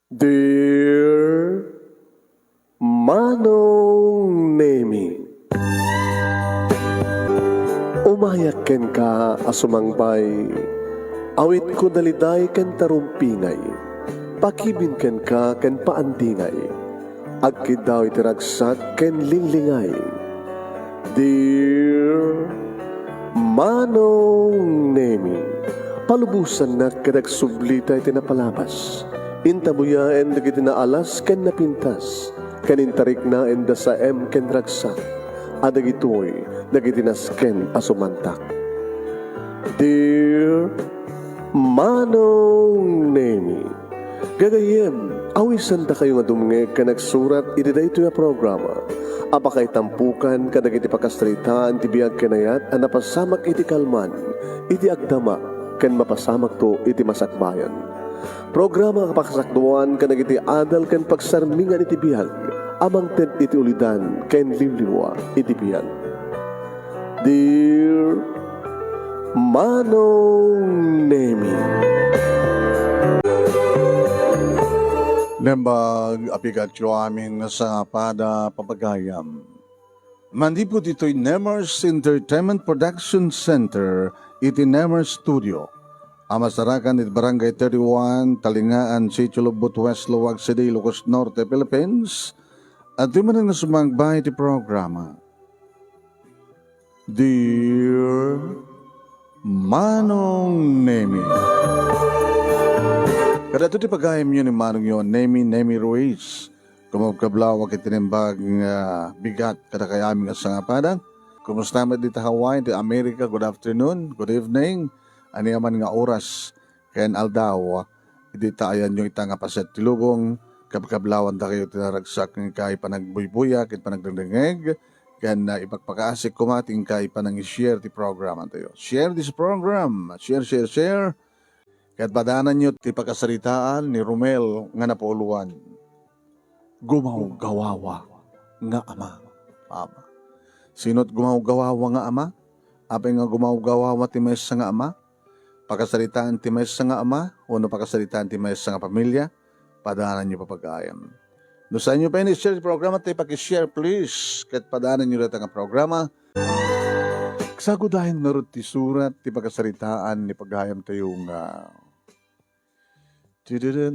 Dear Manong Nemi, umayak ken ka asumangbay, awit ko daliday ken tarumpingay, pakibin ken ka ken paandingay, agkid daw itiragsak ken linglingay. Dear Manong Nemi, palubusan na kadagsublita iti napalabas. Intabuya en dagiti naalas ken napintas, kanintarik na en da sa ken ragsak, adagitoy dagiti nasken asumantak. Dear Manong Nemi, gagayem, awisan da kayo nga dumngeg ka nagsurat iti dayto nga programa. Apakay tampukan kadagiti pakastritaan ti biag kenayat a napasamak iti kalman, iti agdama ken mapasamak to iti masakbayan. Programa kapakasakduan kadagiti adal ken pagsarmingan iti biag, amang ted iti ulidan ken liwliwa iti biag. Dear Manong Nemi, Nembag apigatyo amin nga sa pada papagayam. Mandi po dito'y Nemers Entertainment Production Center, iti Nemers Studio. Amasarakan it Barangay 31, Talingaan, Sitio Lubot, West Luwag City, Ilocos Norte, Philippines. At di man nga sumagbay iti programa. Dear Manong Nemi, kada ito ti pagayam yun ni Manong yun, Nemi Ruiz. Kumagkablawag itinimbag bigat kada kay aming asangapadan. Kumusta mo dito Hawaii, di Amerika, good afternoon, good evening. Ani man nga oras, kayan aldaw, hindi tayan yung itang apaset tilugong, kabkablawan da kayo tinaragsak ng kay panagbuybuya, kaya panagdangdangeg, kan ipagpakaasik kumating kay panang i-share ti program tayo. Share this program, share. Kaya't padanan nyo ti pagkasaritaan ni Romel nga napauluan. Gumaw-gawawa nga ama. Sino't gumaw-gawawa nga ama? Apay nga gumaw-gawawa ti maysa nga ama? Pagkasaritaan ti maysa nga ama? O no pagkasaritaan ti maysa nga pamilya? Padanan nyo papagayam. No sa inyo pa ini-share ti programa tayo pag-share please. Kaya't padanan nyo rin ang programa. Kasagudahin nga rin ti surat ti pagkasaritaan ni pagayam tayo nga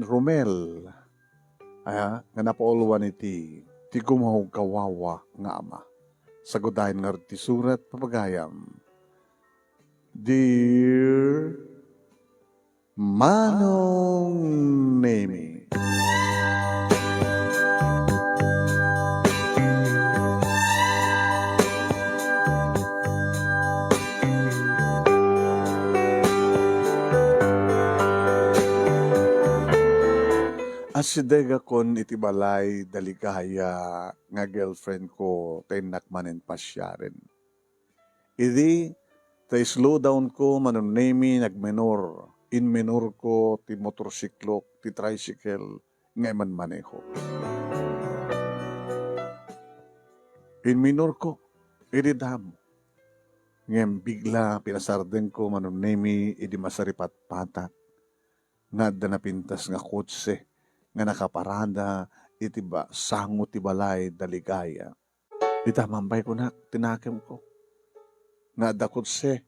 Romel. Nga napauluan iti ti gumaw-gawawa nga ama. Sagudahin nga rin ti surat papagayam. Dear Manong Nemi, asidega kon iti balay daligaya nga girlfriend ko tinakmanen pasyaren. Idi tay slow down ko manunemi nagmenor. In menor ko ti motorsiklo, ti tricycle nga man maneho. In minor ko, idi damo. Ngem bigla pinasarden ko manunemi idi masaripat patat. Nga napintas nga kotse nga nakaparada iti ba sango ti balay daligaya. Itamambay ko na tinakem ko. Nga da kotse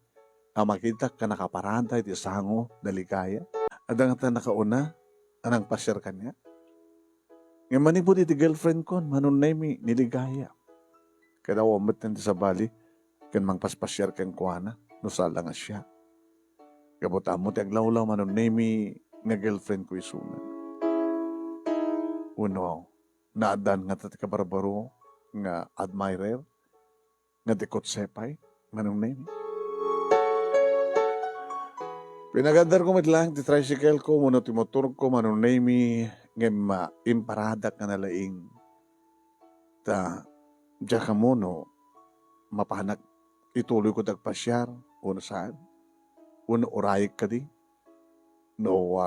makita ka nakaparada iti sango daligaya. Adang ta nakauna anang pasyar kanya. Nga manipod iti girlfriend ko manunemi niligaya. Kada wamot na sa bali kan mangpaspasyar ken kuana no sala nga siya. Kabuta mo ti aglawlaw manunemi nga girlfriend ko isunan. Uno, naadan nga tati kabarbaro nga admirer, nga dikot sepay, manunemi. Pinagandar ko lang ti tricycle ko, muna ti motor ko, manunemi, nga imparadak nga nalaing. Ta, diya ka mo, no, mapahanak, ituloy ko tagpasyar, uno saan, uno orayik ka di, no,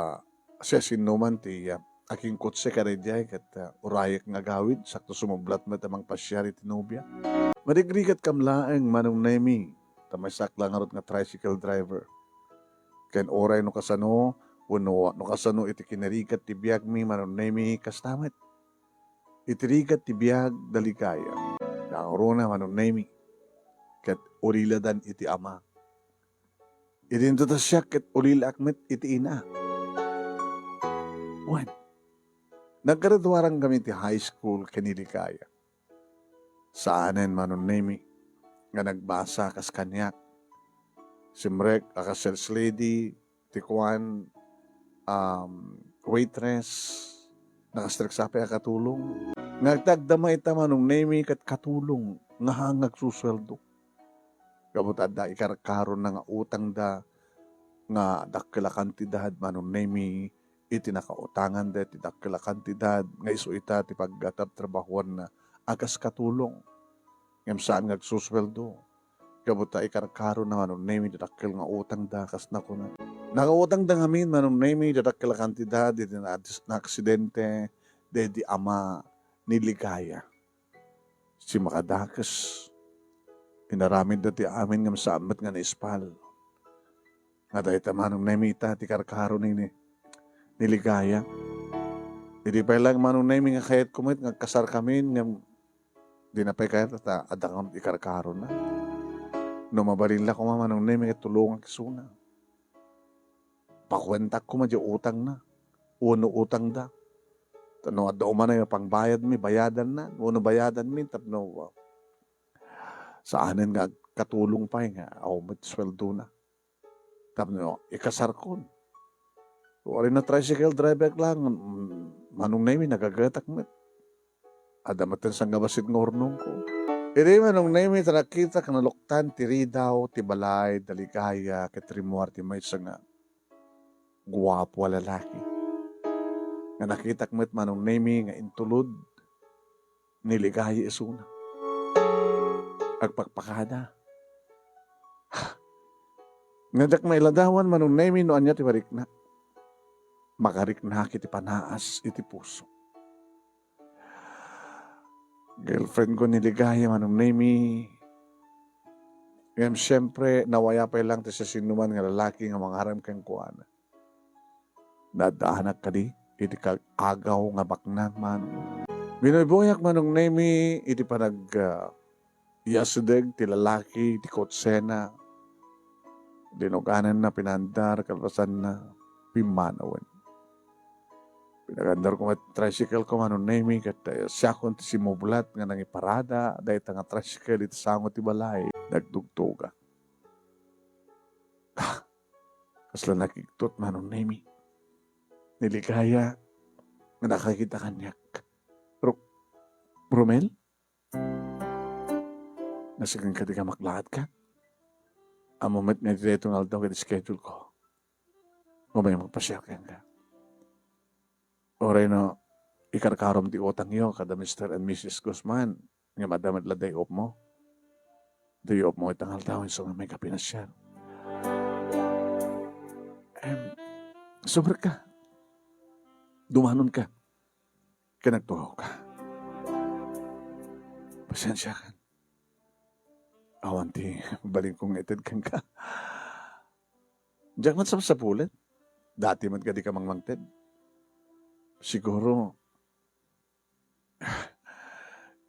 siya sinuman ti, aking kotse ka rin diya, kat orayik nga gawid, sakto sumublat mo tamang pasyar iti nobya. Marigrigat kamlaeng manunemi, tamay sakla nga rot nga tricycle driver. Ken oray no kasano, Puno, no kasano iti kinarigat ti biyag mi manunemi kastamet. Itirigat ti biyag daligaya. Nakaruna manunemi. Kat uliladan iti ama. Irinto ta siya kat ulila akmet iti ina. Wan. Nagkaradwarang kami ti high school kaniligaya. Saanen manunemi. Nga nagbasa kas kanyak. Simrek akas sales lady. Tikwan. Waitress. Nakastrek sapi katulong. Nagtagdama ita manong nemi kat katulong. Nga hangag susweldo. Kabutad da ikarkaron na nga utang da. Nga dakila kantidad manong nemi. Iti nakautangan da iti dakila kantidad. Nga iso ita ti paggatap trabahuan na agas katulong. Ngam saan ngag susweldo. Kabuta ikarkaron na manong nemi dakil nga utang da kas na kuna. Nakautang da ngamin manong nemi dakila kantidad. Iti na aksidente. Dedi ama niligaya. Si makadakas. Inaramid dati amin ngam saan nga naispal. Nga dahil tamanong naimita ti karkaro niligaya. Hindi pa lang manong naimi nga kayat kumit nga kasar kami ngam di na pa kayat at adakang ikarkaro na. No mabalin la ko manong naimi nga tulungan kisuna. Pakwentak ko madyo utang na. Uno utang da. Tano at dauma na yung pangbayad mi, bayadan na. Uno bayadan mi, tapno saanin nga katulong pa nga. Ako may sweldo na. Tapno, ikasar ko. Wala na tricycle driver lang. Manong na yun, nagagatak mo. Adamatin sang gabasit ng ornong ko. Iri manong na yun, nakita ka naluktan, tiri daw, tibalay, daligaya, katrimuar, ti may isang guwapo lalaki. Nga nakita kmet manong nemi nga intulod niligaya isuna. Agpakpakada. Ngadak na iladawan manong nemi no anya ti warikna. Makarikna kiti panaas iti puso. Girlfriend ko niligaya manong nemi. Ngayon siyempre nawaya pa lang ti sa sinuman nga lalaki nga mangharam kang kuana. Nadaanak ka di. Iti agaw nga baknang man. Binoyboyak manong nemi, iti panag yasideg, ti lalaki, ti kotsena. Dinuganan na pinandar, kalpasan na pimanawan. Pinagandar ko nga tricycle ko manong nemi, kat siya kon ti simublat nga nangiparada, dahil nga tricycle, iti sangot ti balay, nagdugtuga. Kasla nakiktot manong nemi. Niligaya nga nakakita kanyak. Romel? Nasigang ka di ka maklahat ka? Ang moment nga dito nga daw ka schedule ko. Mamaya magpasyal ka nga. Oray no, ikarkarom di utang yo kada Mr. and Mrs. Guzman. Nga madamit la day off mo. Day off mo itang haldawin so nga may kapinasyal. Sobrang ka. Dumanon ka. Kanagtuhaw ka. Pasensya ka. Awan ti, baling kong itid kang ka. Diyan man sa pulit. Dati man ka di ka mangmangtid. Siguro,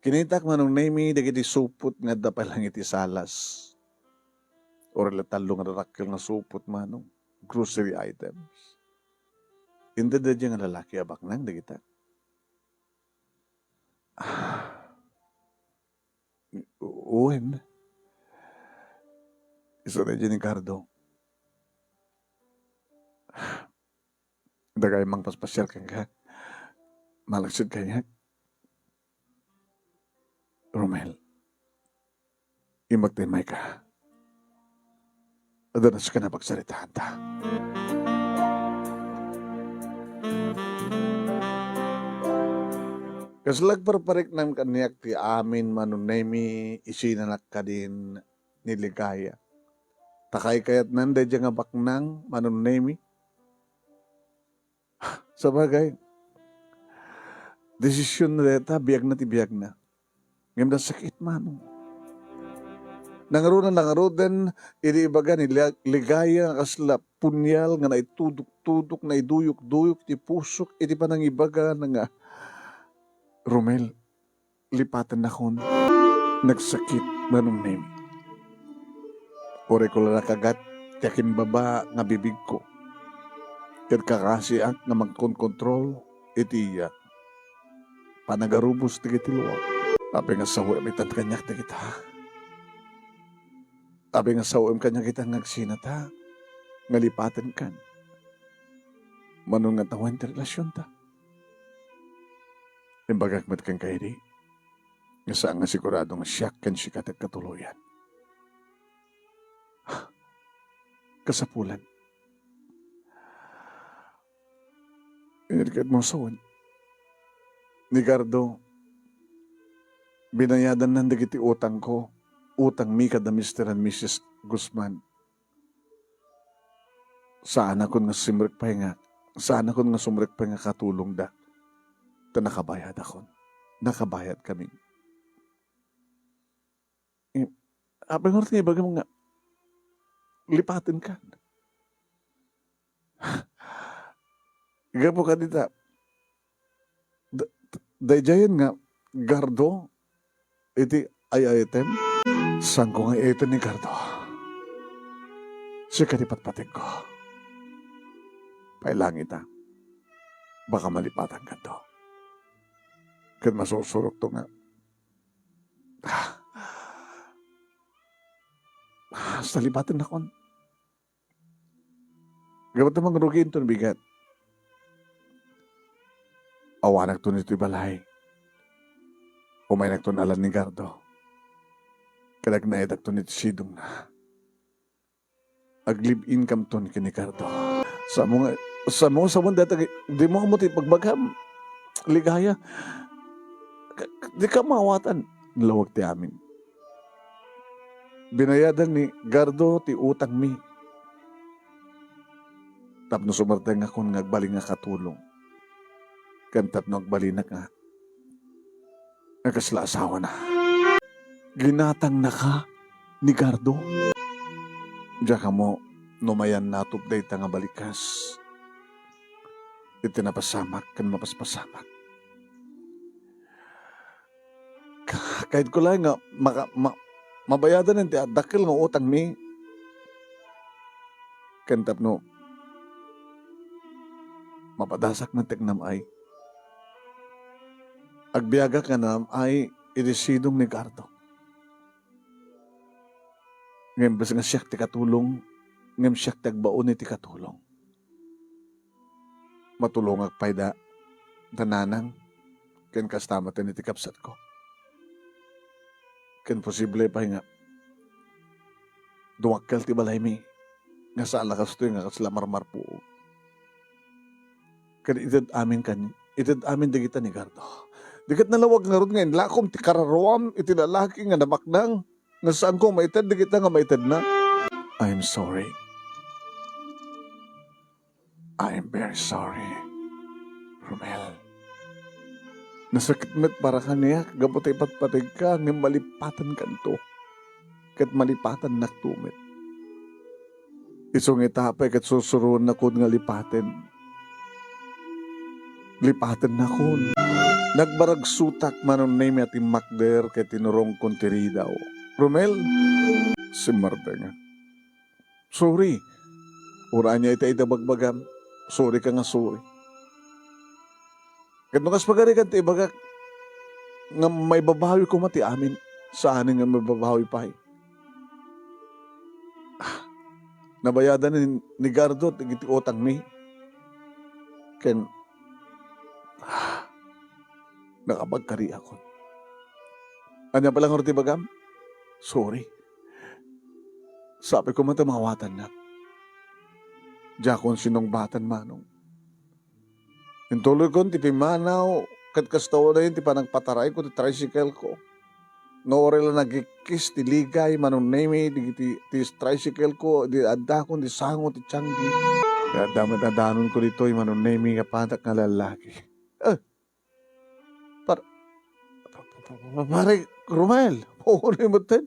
kinitak manong nemi, dagiti supot nga da lang iti salas. Or latalo nga rakil nga supot manong. Grocery items. Hindi da dyan nga lalaki abak nang dagita. Uwen. Iso na dyan ni Cardo. Dagay mang paspasyal kang ka. Malagsid kanya. Romel. Imagtimay ka. Adanas ka na pagsalitaan ta. Kaslag parparik ng kaniyak ti amin manunemi isinanak ka din niligaya. Takay kayat nanday dyan nga baknang manunemi. Sabagay, desisyon na deta, biyag na ti biyag na. Ngayon na sakit manong. nangarodan, iti ibaga ni ligaya nga kasla punyal nga naitudok-tudok, naiduyok-duyok, iti pusok, iti panang ibaga na nga, Romel, lipatan na kon, nagsakit manong name. Ore ko lang nakagat, tiyakin baba nga bibig ko. Kat kakasiak nga magkonkontrol, iti panagarubos ti kiti luwag. Ape nga sa huwem itan kanyak ti kita. Ape nga sa huwem kanyak kita ngagsinata, ngalipatan kan. Manong nga tawan ti relasyon ta. Imbagak mat kang kairi, nga saan nga sigurado nga siyak kan sikat at katuluyan. Kasapulan. Inirikat mo sawan. Ni Gardo, binayadan ng dagiti utang ko, utang mi kada Mr. and Mrs. Guzman. Saan ako nga simrek pa nga, saan ako nga sumrek pa nga katulong da. Ta nakabayad ako. Nakabayad kami. Abang nga nga ibaga mga lipatin ka. Gapo ka dita. Dayjayan nga, Gardo, iti ay item, saan ko nga item ni Gardo? Siya kanipat-pating ko. Pailang ita. Baka malipatan ka to. Kan masusurok to nga. Sa lipatan na kon. Gabat namang rugiin to bigat. Awanak to nito'y balay. Umaynak to nalan ni Gardo. Kadag na edak to nito sidong na. Ag-live-in kam to ni Gardo. Sa mga datag, di mo kamuti pagbagam. Ligaya. Di ka mawatan. Lawag ti amin. Binayadan ni Gardo ti utang mi. Tapno sumarteng akong ngagbaling nga katulong. Kantap no agbalinak nga. Nagkasla asawa na. Ginatang na ka ni Gardo. Diya ka mo, numayan natop day nga balikas. Iti napasamak, kan mapaspasamak. Kahit ko lang nga, mabayadan ng dakil nga utang mi. Kantap no, mapadasak ng tegnam ay. Agbiyaga ka na ay irisidong ni Gardo. Ngayon basta nga siyak ti katulong, ngayon siyak ti agbaon ni ti katulong. Matulong agpayda, dananang, ken kastama ti ti kapsat ko. Ken posible pa nga, duwakkel ti balay mi, nga sa alakas to nga kasla marmar po. Ken itad amin digita ni Gardo. Dikat nalawag nga ron ngayon, lakom ti kararuam, iti lalaki nga namaknang, nga saan ko maitad, digita nga maitad na. I'm sorry. I'm very sorry, Romel. Nasakit met para kaniya, gabot ay patpatig ka, nga malipatan kanto. Kat malipatan naktumit. Isong itapay kat susuruan na kun nga lipaten. Lipaten na kun. Nagbarag sutak manon name at imakder kay tinurong kontiri daw. Romel, si Marta nga. Sorry. Uraan niya ita bagbagam. Sorry ka nga sorry. Kat nukas pagarikan ti ibaga nga may babawi ko mati amin. Saan nga may babawi pa. Nabayadan ni Gardo at iti utang mi. Ken nakapagkari ako. Anya palang orti bagam? Sorry. Sabi ko matamawatan na. Diya kon sinong batan manong. Intuloy ko ti pimanaw, kat kastaw na yun, ti panagpataray ko, ti tricycle ko. No lang nagkikis, ti ligay, manong name, ti tricycle ko, di adda ko, ti sango, ti tiyanggi. Kaya damit adanon ko dito, manong name, kapatak nga lalaki. Pare, Romel, pukuloy mo ten.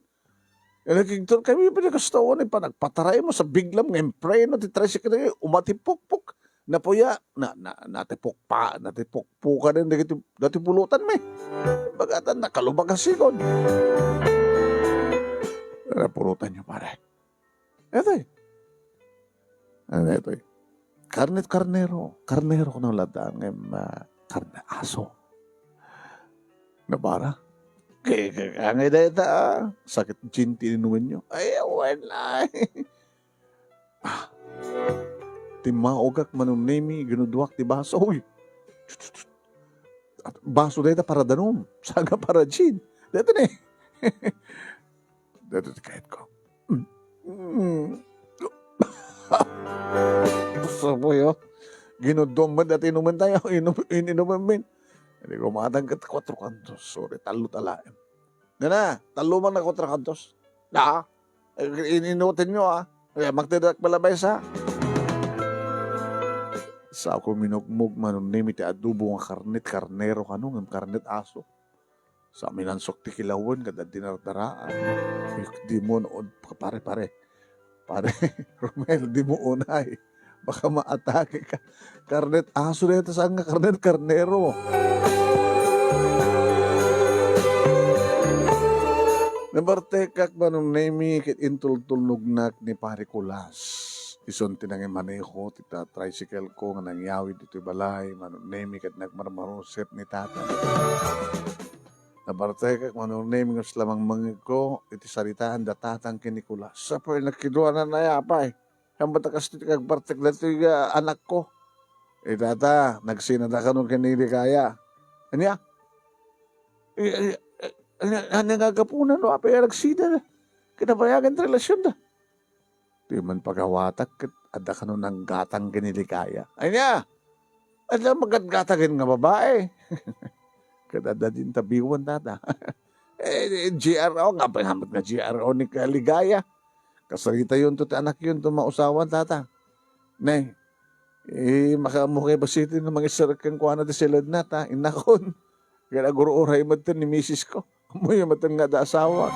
Nagkigtor kami pinagkastawan pa nagpataray mo sa biglam ng empreno ti tricycle na umatipukpuk napuya natipukpuka din dati pulutan me bagatan nakalubag ang sikon pulutan nyo pare eto karnero ko ng ladang karne aso nabara kaya deta sakit cinti inumin nyo. Ay, wala. Ti maogak manunemi, ginuduak ti baso. Uy, baso deta para danom. Saga para gin. Deta na eh. Deta ti kahit ko. Gusto po yun. Ginudong man dati inumin tayo. Inumin min. Hindi ko matangkat 4 kantos. Sorry, talo talaim. Na, talo man na 4 kantos. Na, ininutin nyo magtidak balabay sa. Sa ako minugmug manunimi ti adubo nga karnero kanong ang karnet aso. Sa minansok ti kilawan kada dinardaraan. Di mo noon, pare. Pare, Romel, di mo unay. Baka maatake ka. Karnet aso na ito saan nga karnet karnero. Nabartekak manong nemi kit intultulnugnak ni pare Kulas. Ison tinang maneho tita tricycle ko nga nangyawid dito balay manong nemi kit nagmarmarusep ni tata. Nabartekak manong nemi nga lamang mangig ko iti saritaan datatang kini Kulas. Sapay nakidwa na nayapay. Hamba takas ti kagbartek dito anak ko. Tata, nagsinada ka nung kinili kaya. Anya? Ano nga kapunan no? Apay nagsida. Kinabayagan relasyon da. Di man pagawatak ada ka nung nang gatang kinili kaya. Anya? Alam magatgatagin nga babae. Kadada din tabiwan tata. GRO nga pa hamad nga GRO ni Kaligaya. Kasarita yun to anak yun to mausawan tata. Nay, makamukay ba sito ng mga isarakang kuha na silad na ta, inakon. Kaya naguro-uray matan ni misis ko. Amoy matan nga da asawa.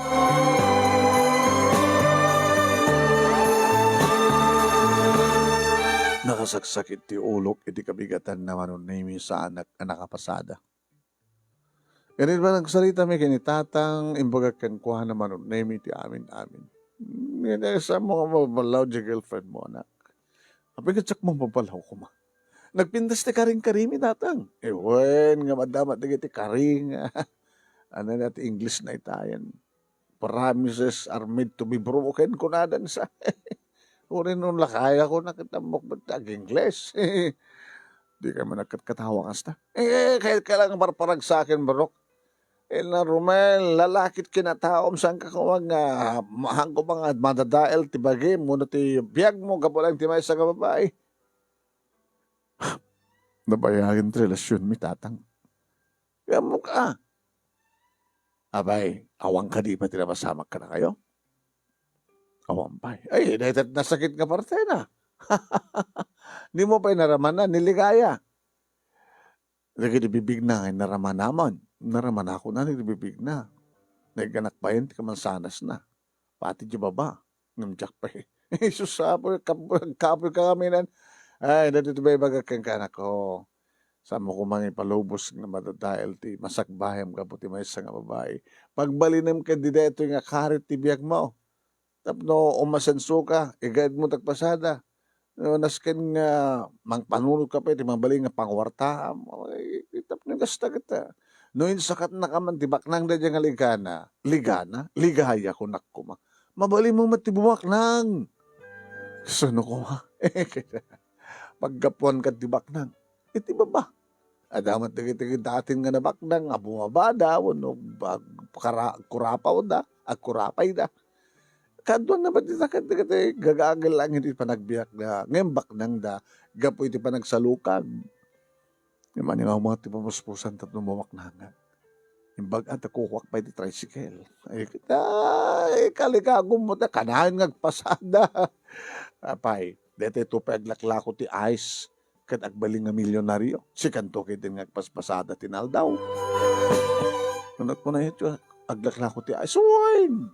Nakasaksakit ti ulok, iti kabigatan naman nun name sa anak kapasada. Ganit ba nagsalita may kinitatang, imbaga kan kuha naman nun name ti amin. Ngayon sa mga mabalaw di girlfriend mo, anak. Apigitsak mo mabalaw ko ma. Nagpindas ti karing-karimi datang. Ewen, nga madamat na ti karing. Ano natin English na itayan. Promises are made to be broken ko na dan sa. Urin nung lakaya ko nakitamok ba't English. Di ka man nagkatawa kasta. Kahit ka lang parparag sa akin, barok. Na Romel, lalakit kinataom saan ka kawag nga mahang ko mga madadael ti bagay mo na ti biyag mo kapulang ti may sa kababay. Nabayagin ti relasyon mi tatang. Kaya mo ka. Abay, awang ka di pa tinapasamak ka na kayo? Awang pa. Ay, nasakit nga parte na. Di mo pa inaraman na, niligaya. Lagi bibig na, naraman naman. Naraman ako na, nagbibig na. Naganak pa yun, kamansanas na. Pati di baba. Namjak pa eh. Susapoy, kapoy ka kami nan. Ay, dito ba ibagak kang kanak ko. Sama ko mga ipalubos na madadael ti masakbayam ka po ti may isang babae. Pagbalinam ka di dito nga karit ti biyag mo. Tapno umasenso ka, igad mo tagpasada. No, nasken nga mangpanunod ka pa ti mabaling nga pangwarta. Tapno gasta kita. Noin sakat na ka man, tibak nang da nga ligana, ligaya ko nakuma. Mabali mo matibak nang. Sano ko ha? Paggapuan ka tibak nang. Iti baba. Adamat tigit-tigit datin nga nabak nang, bumaba da, no, kurapaw da, kurapay da. Kaduan na ba di sakat gagagal lang hindi pa nagbiyak na, ngembak nang da, gapo iti pa nagsalukag. Naman yung mga tipamuspusan tapno mamaknangan. Yung bagat kukwak pa iti tricycle. Ay, kaligagom mo ta, kanahan ngagpasada. Apay, dito ito pa aglaklako ti ice, kat agbaling nga milyonaryo. Si kanto kiti ngagpaspasada tinaldaw. Nunat mo na ito, aglaklako ti ice, wine!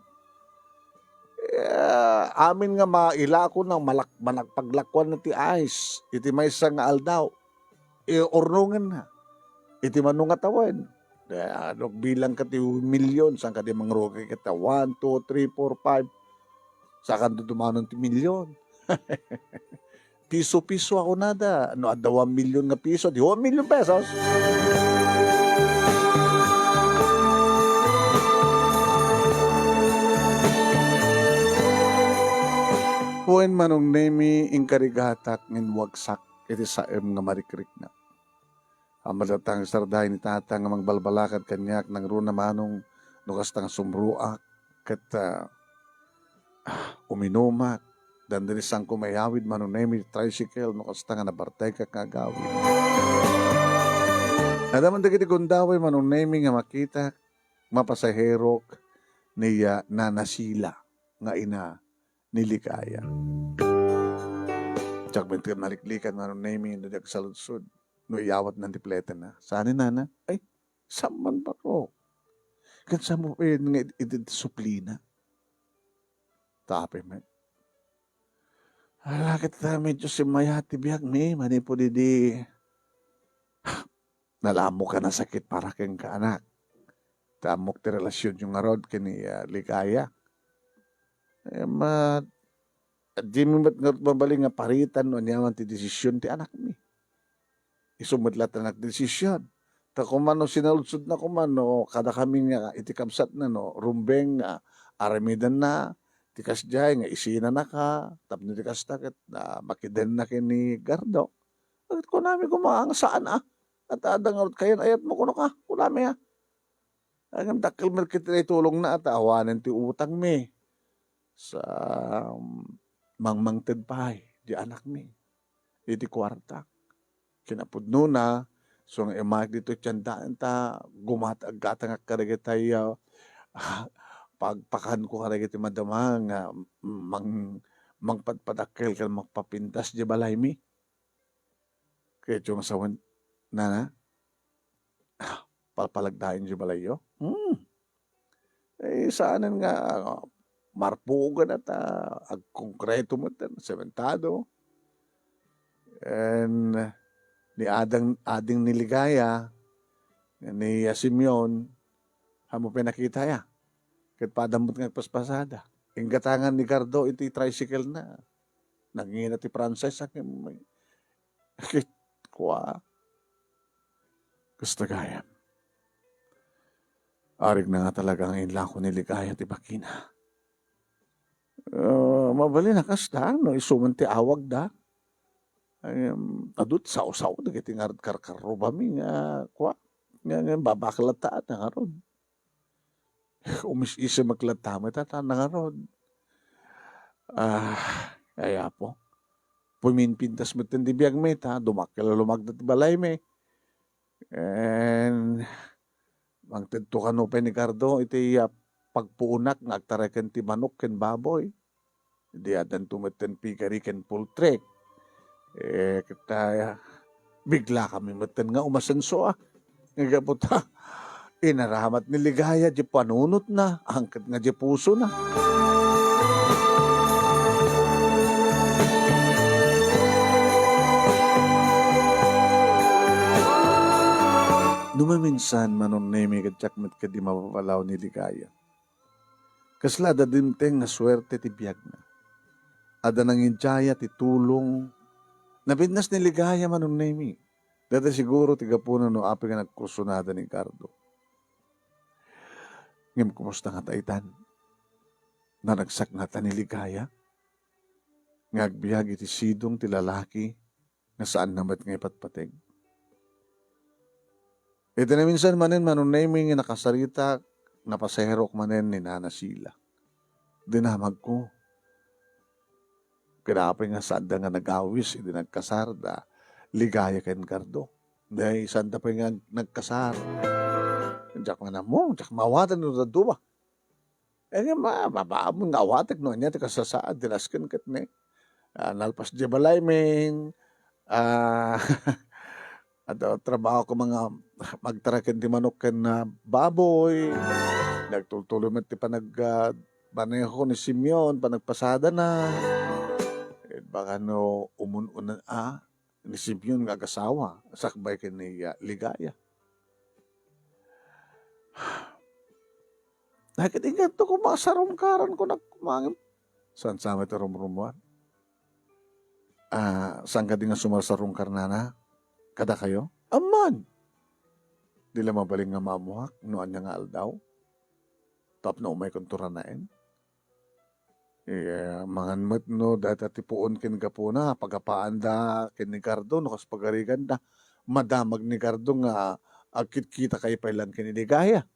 amin nga maila ko ng managpaglakwan na ti ice. Iti may nga aldaw. Ornungan na. Iti manong atawan. Bilang ka ti milyon. Saan ka ti mangrugi kita? 1, 2, 3, 4, 5. Saan ka dumanon ti milyon? Piso-piso ako nada. Ano, 2 milyon nga piso. Di 1 milyon pesos. Puwen manong nemi ingkarigatak ngin wagsak iti saem nga marikrik na. Amadatang sarday ni tata nga mangbalbalakad kanyak nang runa manong nukas tang sumruak kat uminumat dan dinisang kumayawid manong nemi tricycle nukas tang nabartay ka kagawid. Adaman dagiti gundaway manong nemi nga makita mapasaherok niya nanasila nga ina nilikaya. Tsak bentir naliklikan manong nemi na diag saludsod. No iyawat ng dipleta na. Saan nana? Ay, saman pa ko. Kansa mo pa yun nga idisuplina. Tapi men. Alakit na medyo si mayati biyag me. Mani po didi. Nalamo ka na sakit para kang kaanak. Tamok ti relasyon yung arod kini ligaya. Di mo ba't mabaling nga paritan no niyaman ti desisyon ti anak mi. Isumudlat na nagdesisyon. Ta kumano sinaludsod na kumano kada kami nga itikabsat na no rumbeng nga aramidan na tikas jay nga isina na ka tapno tikas takit na makiden na kini Gardo. Bakit ko namin kumaang saan at adang kayan ayat mo kuno ka kunami Ang dakil market na itulong na at awanan ti utang mi sa mangmangted pahay di anak mi. Iti kwarta. Kinapudno na so nga emak dito tiyandaan ta gumatag katang karagitay pagpakan ko karagiti madama nga mangpadpadakkel kan magpapintas di balay mi. Kaya yung sawan na palpalagdain di balay yo. Saanan nga marpugan at agkongkreto mo sementado. And ni ading niligaya ni Simeon hamo pinakita ya ket padamot nga paspasada inggatangan ni Gardo iti tricycle na nangina ti Frances akim kit kwa gusto gaya arig na nga talagang inla ko niligaya ti bakina mabali na kasta no isuman ti awag da adut saw-saw dagiti nga karkaro bami nga kwa nga babaklata na nga rod. Umis-isa maglata mo tata na nga rod. Kaya po. Puminpintas mo tindi biyag me ta dumakil lumagdat balay me. And magtento ka no ni Gardo iti pagpuunak nga agtarekan ti manok ken baboy. Di adan tumeten pigari ken pultrek. Kita bigla kami matan nga umasenso nga puta inaramat ni ligaya di panunot na angkat nga di puso na dumaminsan manon nemi kadyak met kadi mapapalaw ni ligaya kasla da dimteng nga swerte ti biyag na ada nang injaya ti tulong napindas ni ligaya manong nemi. Dati siguro tigapuno no api nga nagkursunada ni Gardo. Ngem kumusta nga taitan? Nanagsak na ta ni ligaya? Ngagbiag iti sidong ti lalaki nga saan namat nga ipatpateg. Ito na minsan manin manong nemi nga nakasarita napaserok manin ni Nana Sila. Dinamag ko. Kinapay nga sanda nga nag-awis, hindi nagkasarda, ligaya ken Gardo. Dahil sanda pa nga nagkasar. Diyak nga na mo, diyak mawatan no sa duwa. Nga mabaamon nga awatek no, niya kasasaad, dilaskan kat ne. Nalpas di balay men, at trabaho ko mga magtaraken di manok ken na baboy, nagtultuloy met ti panag Paneho ni Simeon, panagpasada na. Baka no, umununan, ni Simeon nga kasawa, sakbay kay ni Ligaya. Nakitingan to ko masarungkaran ko na kumangin. Saan sama ito rumrumuan? Saan ka din nga sumasarungkar na? Kada kayo? Aman! Di lang mabaling nga mamuhak, noan niya nga aldaw. Tap na umay konturaнаin. Mga mat no, dati tipuon kin ka po na, pagapaan da kin ni Cardo, no, kas pagarigan da, madamag ni Cardo nga, akit kita kay pailan kiniligaya.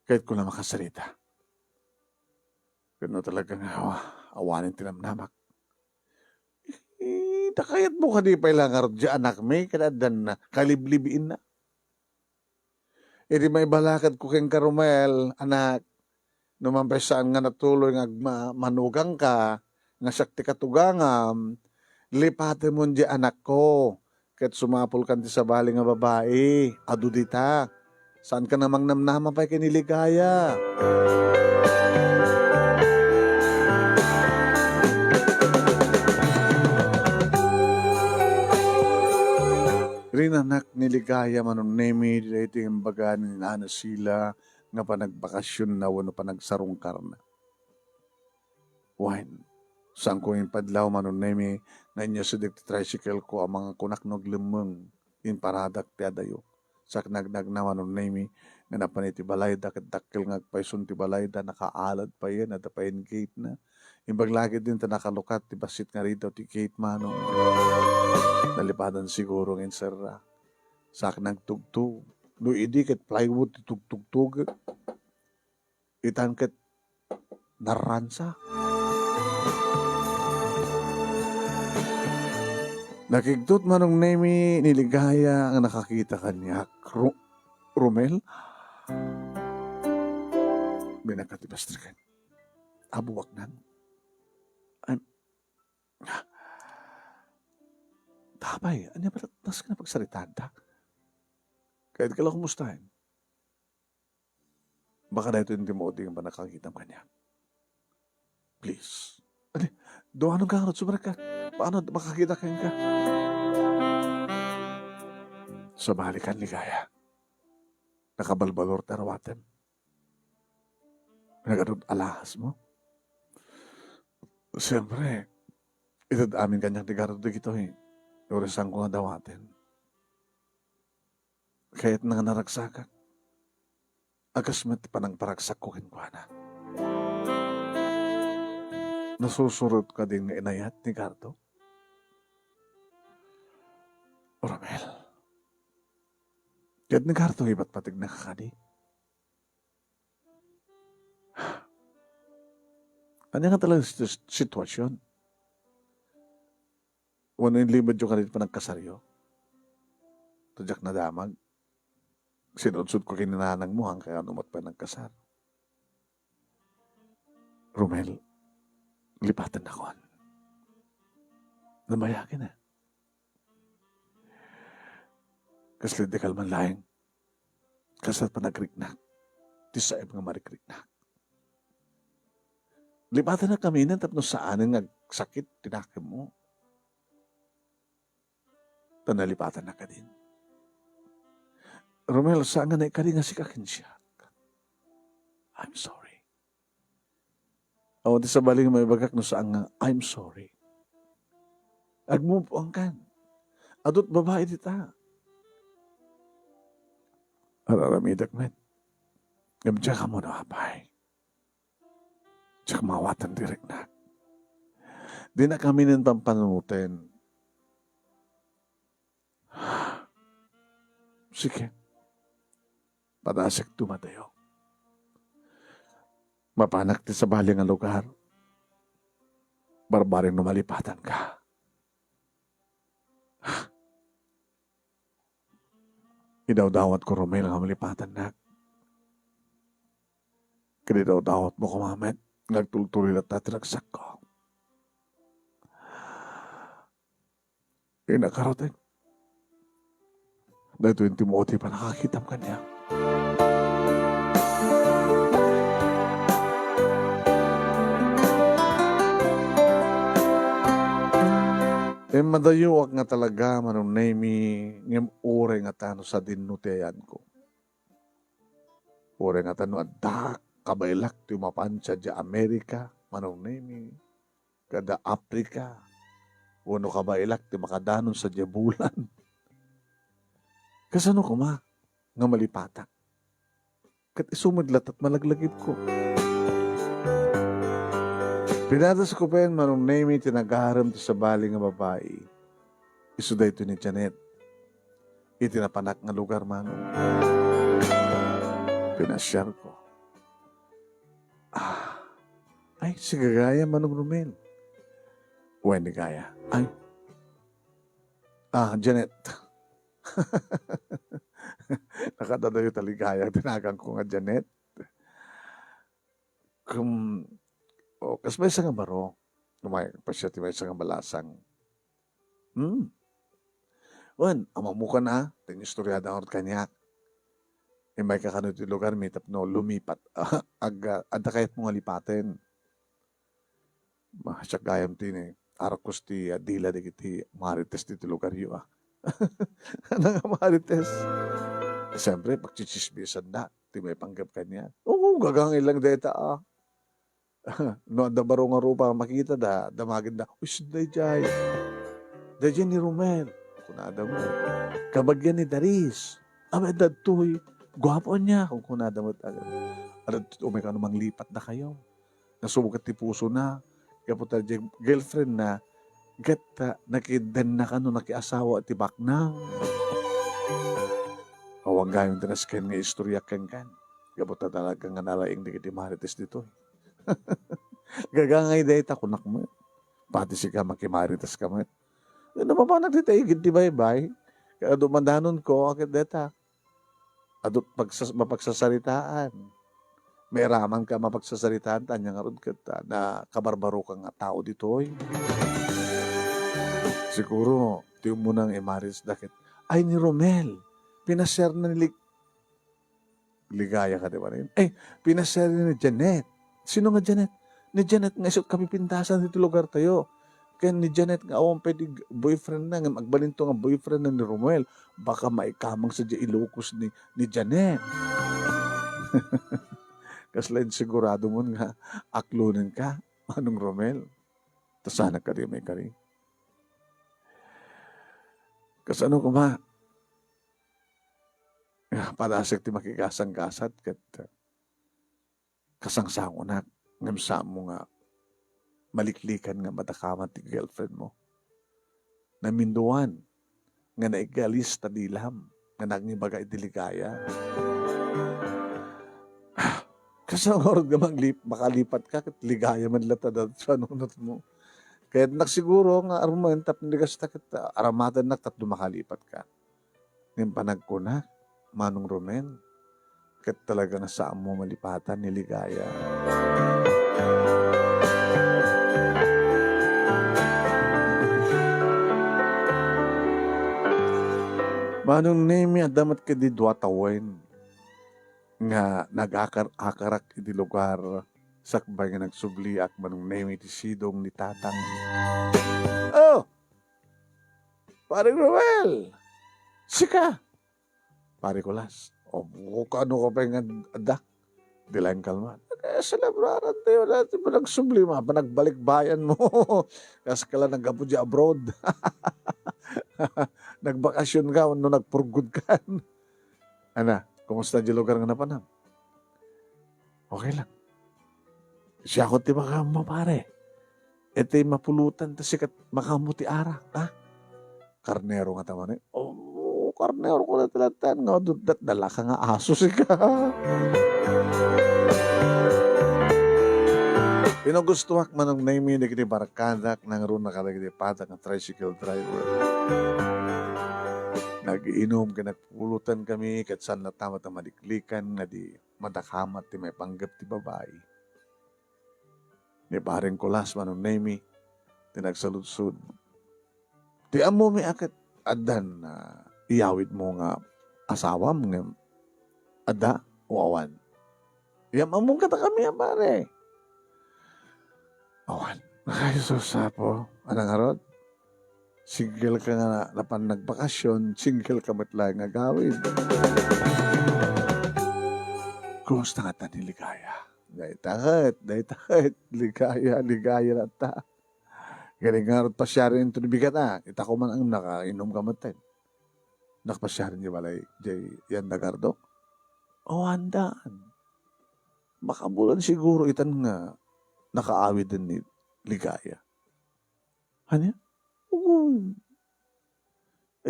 Kahit ko na makasalita. Kano talaga nga, awanin tinamnamak. Takayat mo ka di pailan nga rin anak may, kanadan na, kaliblibiin na. Di may balakad ko keng Karumel, anak, numampesaan nga natuloy nga manugang ka, nga sakti katugangam, lipate mo di anak ko, kahit sumapol kan ti sa bali nga babae, adu dita, saan ka namang namnama pa kiniligaya? Rinanak niligaya manon nemi, dito yung baga ni Nana sila, nga pa nagbakasyon na wano pa nagsarungkar na. Wine. Saan ko yung padlaw manunemi na inyo sa tricycle ko ang mga kunak naglemeng yung paradak ti adayo. Sak nagnag na manunemi nga napaniti balayda kadakkel nga agpaisun ti balayda nakaalad pa yan at pa yung gate na. Yung baglagi din ta nakalukat ti basit nga rito ti gate manong. Nalipadan siguro ng insera. Sak nagtugtog. No idi ket plywood tugtugtog. Itan ket naransa. Nakigtot manong nemi niligaya ang nakakita kanya. Romel? Binakatipastrikan. Abuwak nan. Tabay, ano ba tas ka na pagsalitaan ta? Kahit ka lang kumustahin. Baka na ito yung Timothy yung ba nakakita mo kanya? Please. Doon anong kaharot sumarak ka? Paano makakita ka ka? Sa balikan ligaya. Nakabalbalor tarawatem. Nagadod alahas mo. Siyempre, itad amin kanyang tigarod dito eh. Oresan ko nga dawatin. Kahit nga naragsakan, agasmet panang paragsak ko kinkwana. Nasusurot ka din nga inayat ni Gardo? Romel, kahit ni Gardo iba't patig nakakadi. Ano nga talaga sitwasyon? Wano yung libad yung kanit pa nagkasaryo. Tadyak na damag. Sinudsud ko kininanang mo hanggang anumat pa nagkasar. Romel, lipatan ako. Namayakin na. Kaslidikal man laing. Kasat pa nagriknak. Tisaib nga marikriknak. Lipatan na kami na tapos saan nga sakit tinakim mo. Tanalipatan na ka din. Romel, saan nga na ikari nga si kakinsya? I'm sorry. Di sa baling may bagak no saan nga, I'm sorry. Agmove on kan. Adot babae dita. Araramidak men. Gamdya ka mo na apay. Tsaka mawatan direct na. Di na kami ng pampanunutin. Sige. Padasik tumatayo. Mapanak ti sa baling ang lugar. Barbaring numalipatan ka. Idawdawat ko Romel ang malipatan na. Kinidawdawat mo kumamet. Nagtultuloy at tatinagsak ko. Inakarotin. Dahil yung Timothy pa nakakitam kanya. Madayuak nga talaga manong nemi ngem ure nga tano sa dinutayan ko. Ure nga tano adda kabailak ti mapansa di Amerika manong nemi kada Afrika. Uno kabailak ti makadanon sa diabulan. Kasano ko ma nga malipatak. Kat isumudlat at malaglagip ko. Pinatas ko pa yan, manong name tinagaram ti sa bali nga babae. Isuday ito ni Janet. Itinapanak nga lugar, manong. Pinasyar ko. Ay, si Gagaya, manong Romel. Wendy Gaya. Ay. Janet. Nakadadayo taligaya. Tinagang ko nga, Janet. Kasbay sa nga baro, lumay pa siya timay sa nga balasang. Amamuka na, tinistorya daw kanya. May kakanod yung lugar, may tapno, lumipat. Adda kahit mga lipatin. Siya gayam tin arakos ti dila di kiti marites ti lugar yu Ano nga marites? Siyempre, pagchichisbisan na, ti may panggap kanya. Oo, gagang ilang deta No, da baro nga rupa makita damagin da. Uy, day jay. Day ni Romel. Kunada mo. Kabagyan ni Daris. Dadtoy. Gwapo niya kung kunada mo agad. May ka namang lipat na kayo. Nasubukat ti puso na. Kaputa girlfriend na. Gata, nakidan na ka no nakiasawa at tibak na. Awang gayong tinasken nga istorya kan. Kaputa talaga nga nalaing di kiti marites dito. Gagangay dahita kunak mo. Pati si ka makimaritas ka mo. Ano pa nagtitayigid ti baybay? Kaya dumandanon ko, akit deta. Adot mapagsasaritaan. May raman ka mapagsasaritaan, tanya nga ron kita na kabarbaro ka nga tao dito. Siguro, tiyo mo nang imaris dakit. Ay, ni Romel, pinashare na ligaya ka, di ba rin? Ay, pinashare ni Janet. Sino nga Janet? Ni Janet nga isot kami pintasan dito lugar tayo. Kaya ni Janet nga awang pwede boyfriend na, nga magbalinto nga boyfriend na ni Romuel. Baka maikamang sa ilocos ni Janet. Kaslain sigurado mo nga aklunin ka, anong Romel. Tasana ka rin may kari. Kasano ko ma? Padasik ti makikasang-kasat kat kasangsango na ngamsa mo nga maliklikan nga matakaman ti girlfriend mo. Naminduan nga naigalis ta dilam nga nagnibaga itiligaya. Kasangorod nga makalipat ka kat ligaya man lata daw sa nunot mo. Kaya nagsiguro nga argumentap nigas ta kat aramatan na tatlo makalipat ka. Ngayon panagkuna, Manong Romel, kat talaga nga saan mo malipatan ni ligaya. Manong nemi adamat ka di duwatawen nga nag-akarak iti lugar sakbay nga nagsubliak manong nemi ti sidong ni tatang. Oh! Paring Romel! Sika! Pare ko las. O, ano ka pa yung adak? Dilayan kalman. Kaya celebraran tayo natin pa nagsublima, pa nagbalik bayan mo. Kasi kala nag-apo di abroad. Nagbakasyon ka, no nagpurgod ka. Ana, kumusta di lugar nga napanam? Okay lang. Siya ko ti makamo pare. Ito yung mapulutan, ta sikat makamuti ara. Ha? Karnero nga tama na. Oh, karnero ko na talatan. Nga, dudat dala ka nga aso sika. Pinugustuhak man ang naimi na kiti barakadak nang ron nakalagiti patak ng tricycle driver. Nag-iinom ka nagpulutan kami kat saan na tama ta madiklikan nga di madakamat ti may panggap ti babae. Ni paring kulas man ang naimi tinagsaludsud. Ti amo mi akit adan na iyawid mo nga asawa mo nga ada o awan. Iyam among kata kami pare. Awan, nakayusos po. Anang harod? Single ka nga na pan nagbakasyon, single ka matlang nga gawin. Kumusta nga ta ni Ligaya? Dahit, ligaya na ta. Galing nga rin pa siya rin ito ni bigat Ita ko man ang nakainom ka matin. Nakapasya rin di balay, yan nagardo. O, handaan. Makabulan siguro itan nga nakaawid din ni Ligaya. Ano yan? Oo.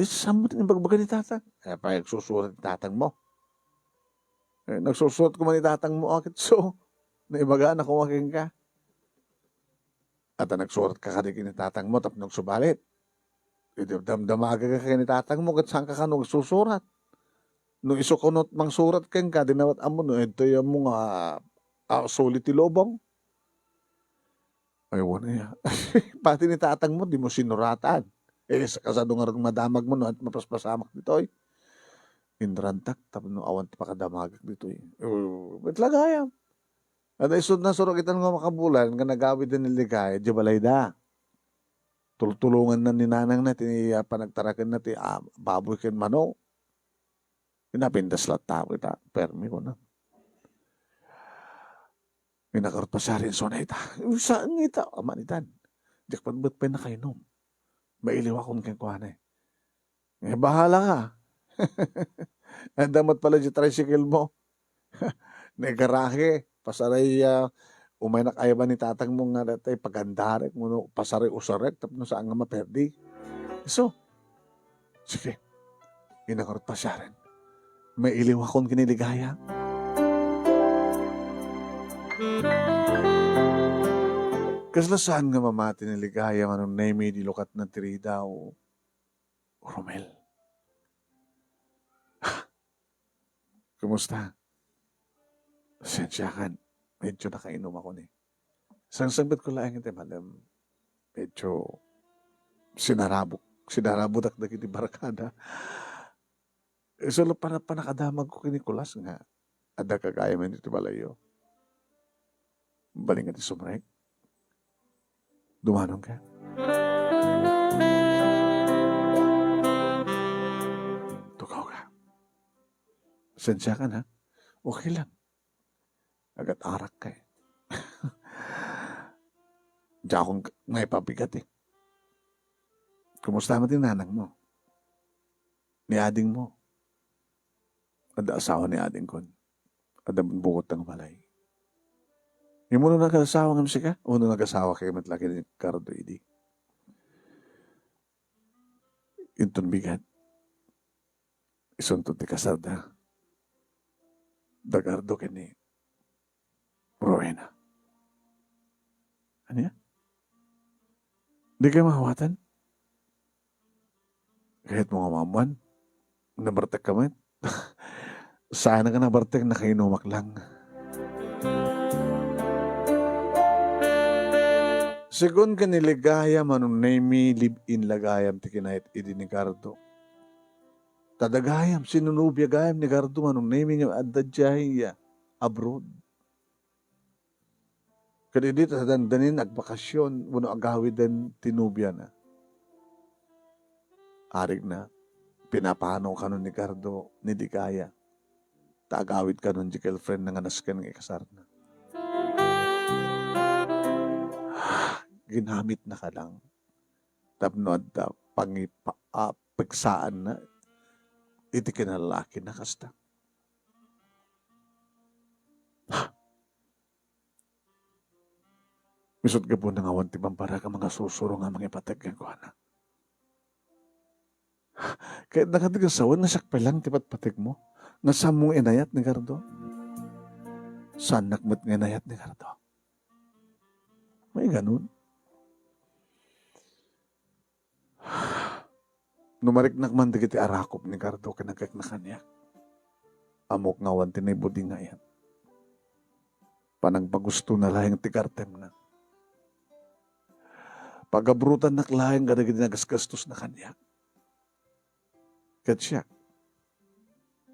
Saan mo din bagbaga ni tatang? Pa nagsusulat ni tatang mo. Nagsusulat ko man ni tatang mo. Akit so, naibagaan ako making ka. At nagsurat ka kadikin ni tatang mo, tapos nagsubalit. Damdamaga ka kay ni tatang mo, kat saan ka nagsusurat? Nung isukunot mang surat kang ka, dinawat amo, no, ito yung mga sulit ilobong. Ay, wala ya. Pati ni tatang mo, di mo sinuratan. Kasado nga rin madamag mo, no, at mapaspasamak dito, Indrantak, tapos no, awan ti pakadamagak dito, Ba't lagayam? At isod na surok itan nga makabulan, nga nagawid din niligaya, di balay da. Tultulungan na ni nanang na, panagtarakan na, baboy ken mano. Pinapindas lang tao kita, permi ko na. Minakarot pa siya rin, so na ita. Saan ita? Amanitan. Di ka ba't pa nakainom? Mailiw akong kengkuhan bahala ka. Ang damat pala di tricycle mo. Negarahe. Pasaray, umay nakayaban ni tatang mo nga datay, pagandarek mo, no, pasaray usarek, tapos no, saan nga maperdi. So, sige, inakarot pa siya rin. May iliw akong kiniligaya. Kaslasaan nga mamati ni ligaya, anong naimi di lukat na tirida o Romel. Kumusta? Sensyakan. Medyo nakainom ako ni. Sangsambit ko lang ito, madam. Medyo sinarabok dakdak iti barakada. So, para nakadamag ko kinikulas nga. Ada kagaya man ito balayo. Baling iti sumrek. Dumanong ka. Tukaw ka. Sensyakan ha. Okay lang. Agad arak ka Diyan akong may pabigat Kumusta mo din nanang mo? Ni ading mo? Ada asawa ni ading ko. Ada bukot ng balay. Yung mo nung nag-asawa ng sika? O nung nag-asawa kayo matlaki ni Cardo Idi? Yung bigat. Isuntun ti kasada. Dagardo ka ni Rowena. Ano yan? Di kayo mahawatan? Kahit mga mamuan, nabartek ka man. Sana ka nabartek, nakainumak lang. Segun ka niligayam, anong name live-in lagayam, tikinahit idi ni Gardo. Tadagayam, sinunubya gayam ni Gardo, anong name niya, adadjaya, abroad. Kaya dito sa dandanin, nagbakasyon, wano agawid din tinubya na. Arig na, pinapano ka nun ni Gardo, ni Digaya. Taagawid ka nun, di girlfriend na nga naskan ng ikasar na. Ginamit na ka lang. Tapno at pagsaan na, iti kinalalaki na kasta. Misot ka po na nga wanti pampara ka mga susuro nga mga ipatagyan ko, anak. Kaya nakatigasawan, nasakpay lang tipat-patig mo. Nasaan mong inayat ni Gardo? Saan nakmat ng inayat ni Gardo? May ganun. Numarik nakman digiti arakop ni Gardo kinagkak na kanya. Amok nga wanti na ibudi nga yan. Panang pagusto na lahing tikartem na. Pagabrutan na klahing gadagin nagasgastos na kanya. Kat siya,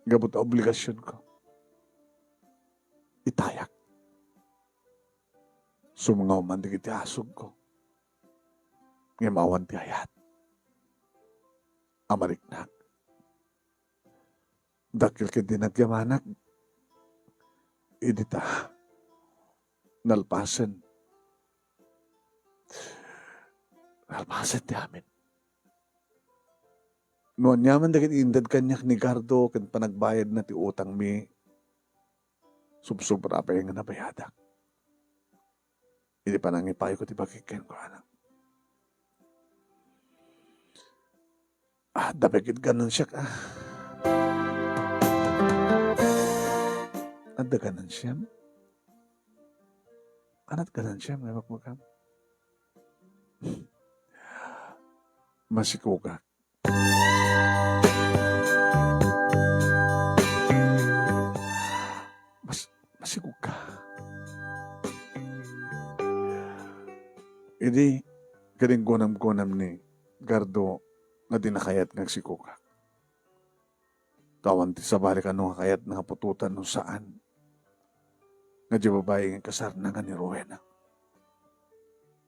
gabot na obligasyon ko. Itayak. Sumangaw man di kiti asog ko. Ngamawan ti ayat. amariknak. Dakil ka din nagyamanak, idita, nalpasan. Nalpasan ti amin. Noon yaman dagit indad kanyak ni Gardo kan panagbayad na ti utang mi, subsubra pa yung nabayadak. Hindi pa nangipayo ko ti bakikin ko, anak. Dabagit ganun siya ka. Ganun siya. Anat ganun siya, may magmagam. Masikuga. Masikuga. Hindi, galing gunam-gunam ni Gardo nga dinakayat ng sikuga. Tawan ti sa balik ano nga kayat nga pututan no saan. Nga di babae nga kasar na nga ni Rowena.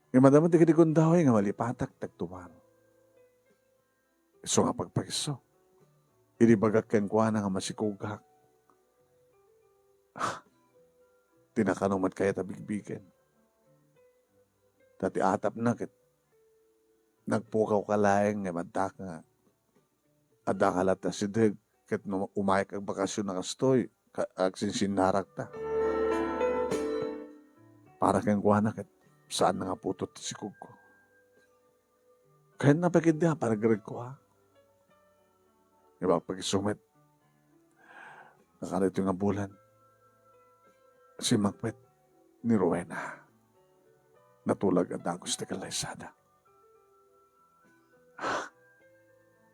Nga madaman ti kadigundahoy nga malipatak tagtuwar. Iso nga pagpagiso. Iribagak ken kwa na nga masikugak. Tinakanumat kaya tabigbigen. Dati atap na kit. Nagpukaw ka laeng nga madak nga. Adakalat na si Deg. Kat umayag ang bakasyon na kastoy. Agsinsinnarak ta. Para kang kuha na kat. Saan na nga putot si Kuko. Kaya napakid niya para garag ko ha. Diba pag isumit. Nakalito nga bulan. Si Macbeth ni Rowena. Natulag at dagos na kalaysada.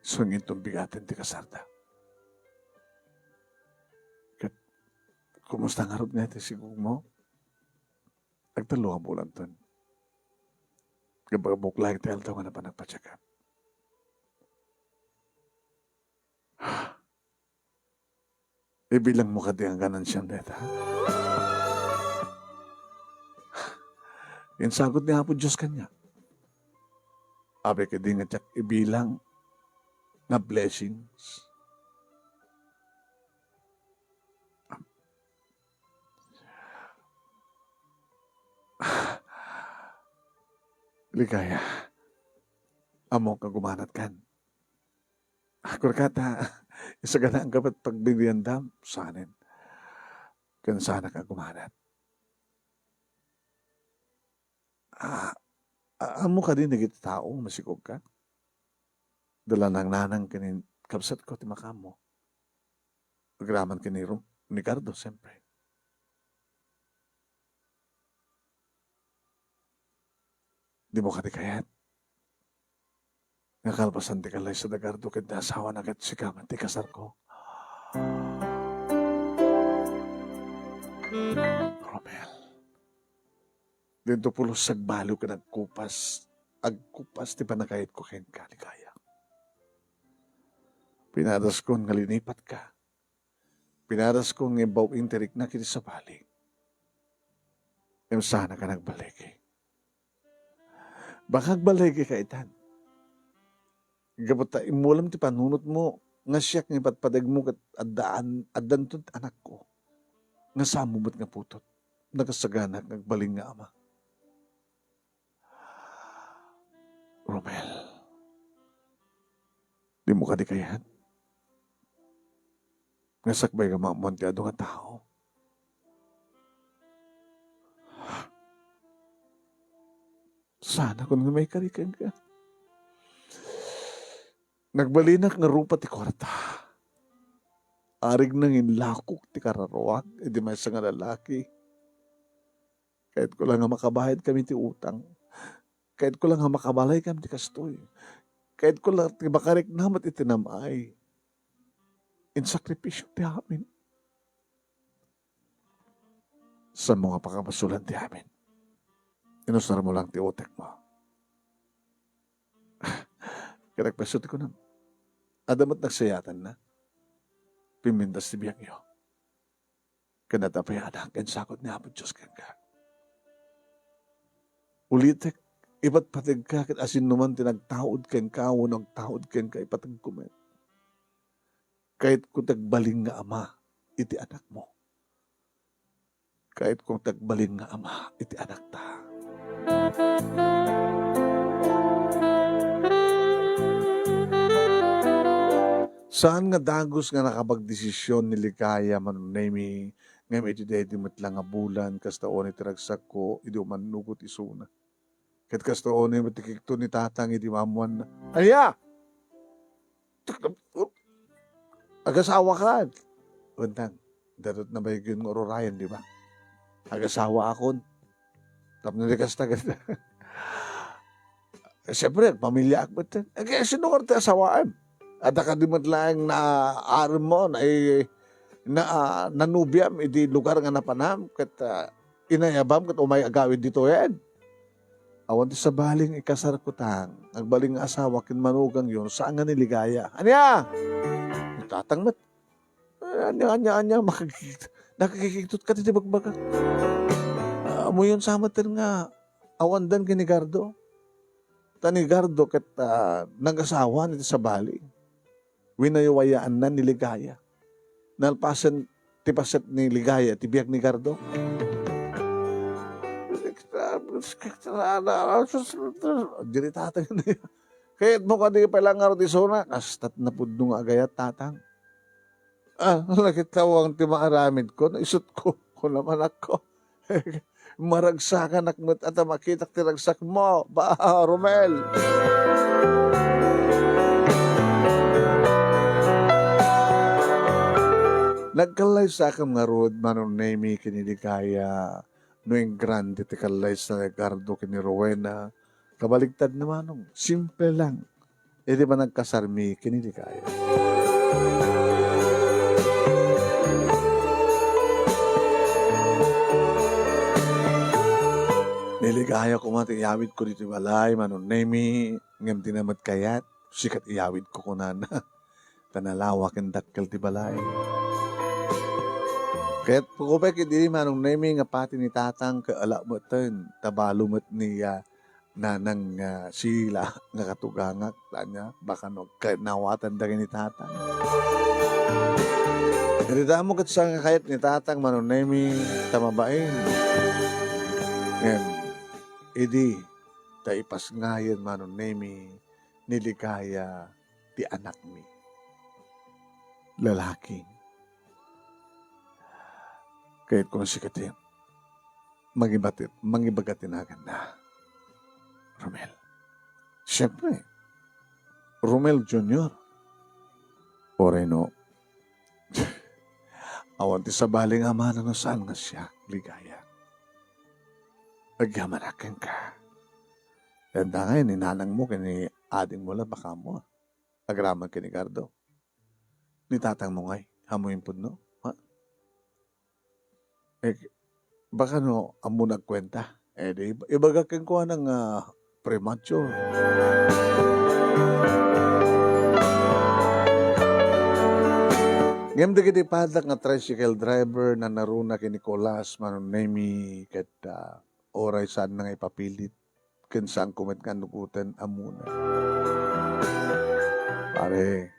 Sungin itong bigatin ti kasarda. Kat, kumusta nga rin natin si Gugmo? Nagtalo ang bulan ton. Kapag buklay tayo ito nga na pa nagpatsakap. Ibilang mo ka di ang ganansyan dito, ha? Yung sagot niya po Diyos kanya. Abe ka di nga tsak ibilang na blessings. Ligaya. Amo ka gumanat kan. Kurkata, isa ka na ang kapat pagbigyan dam, sanin. Kan sana ka gumanat. Amo ka din nagit taong masikog ka. Dala nang nanang kinin kapsat ko ti makamo. Pagraman kini ni Cardo, siyempre. Di mo ka di kayat. Nakalpasan ti kalay sa Dagardo kat nasawa na kat sikaman ti kasar ko. Romel. Dito pulos sagbalo ka nagkupas. Agkupas ti panakayit ko ken kaligaya. Pinaras kong ngalinipat ka. Pinaras kong ibaw interik na kiti sa balik. Yung sana ka nagbaligi. Baka agbaligi ka itan. Gabata imulam ti panunot mo nga siyak nga patpadag mo kat addan to anak ko. Nga samumot nga putot. Nagasaganak nagbaling nga ama. Romel. Di mo ka di kayahan. Nga sakbay ka mga montyado nga tao. Sana kung may karikan ka. Nagbalinak nga rupa ti kwarta. Arig nang inlakok ti kararuak. Hindi may nga lalaki. Kahit ko lang nga makabahid kami ti utang. Kahit ko lang nga makabalay kami ti kastoy. Kahit ko lang ti makarik namat itinamay. In sakripisyo ti amin. Sa mga pakapasulan ti amin. Inusar mo lang ti utek mo. Kaya nagpasot ko na. Adamat nagsayatan na. Pimindas ti biyang iyo. Kanatapay anak, and sakot ni Apo Diyos kang ka. Ulitek, ipatpatag ka, kat asin naman tinagtaod ken ka, unang taod ken ka, ipatag kumet. Kahit kung tagbaling nga ama, iti anak mo. Kahit kung tagbaling nga ama, iti anak ta. Saan nga dagos nga nakapagdesisyon ni Ligaya manunemi ngem iti dedi met lang nga bulan kastaon iti ragsak ko idi umanugot isuna. Ket kastaon iti kikto ni tatang iti mamuan na. Aya! Agasawa ka. Untang, darot na ba yung orораyan, di ba? Agasawa akon. Tapos nalikas na ganda. Siyempre, pamilya akbat. Kaya sino ka rin asawaan? At akadimat lang na aram mo na nanubiam iti lugar nga napanam kat inayabam kat umay agawid dito yan. Awan ti sa baling ikasar ko tang agbaling nga asawa kin manugang yun saan nga niligaya. Anya? Tatang mat. Anya nakikiktot ka ti bagbaga. Amo yun sa amatin nga awandan kini Gardo. Tani Gardo kat nag-asawa nito sa baling. Winayawayaan na ni Ligaya. Nalpasan tipaset ni Ligaya, tibiyag ni Gardo. Diri tatang na yun. Kahit mo ka di palang nga di sona, kastat na pudno nga agayat tatang. Nakitawang timaaramid ko, naisot ko naman ako. Maragsakan akmet at makita tiragsak mo, ba, Romel? Nagkalay sa akam nga road, manunemi kiniligaya, noeng grande ti kalay sa Gardo kini Rowena, kabaligtad naman nung, simple lang. E di ba nagkasarmi kiniligaya? Niligaya ko mati iyawid ko dito balay, manunemi, ngam tinamat kayat, sikat iyawid ko kunana, tanalawak ang dakkel ti balay. Kaya't pagkupek, hindi manong nemi nga pati ni tatang kaala mo ten, tabalo mo't niya nanang sila nga katugangak, tanya, baka no, nawatan da ni tatang. Ganita mo kat sa kayat ni tatang manong nemi tamabain. Ngayon, idi, taipas ngayon manong nemi niligaya ti anak mi. Lalaking. Kahit kung sikatin, mangibagatin na. Romel. Siyempre, Romel Jr. Oreno. Awan ti sa baling ama na saan nga siya, Ligaya. Agyamanakin ka. Tanda ngayon, ninanang mo, kini ading mo lang, baka mo. Agraman kini Gardo. Nitatang mo ngay, hamuin po no? Baka no, amo nagkwenta. Di, ibagakin ko ng premature. Ngayon di kiti padak nga tricycle driver na naruna kay Nicolas manunemi kat oray saan na nga ipapilit ken saan kumet nga nukutan amuna. Pare,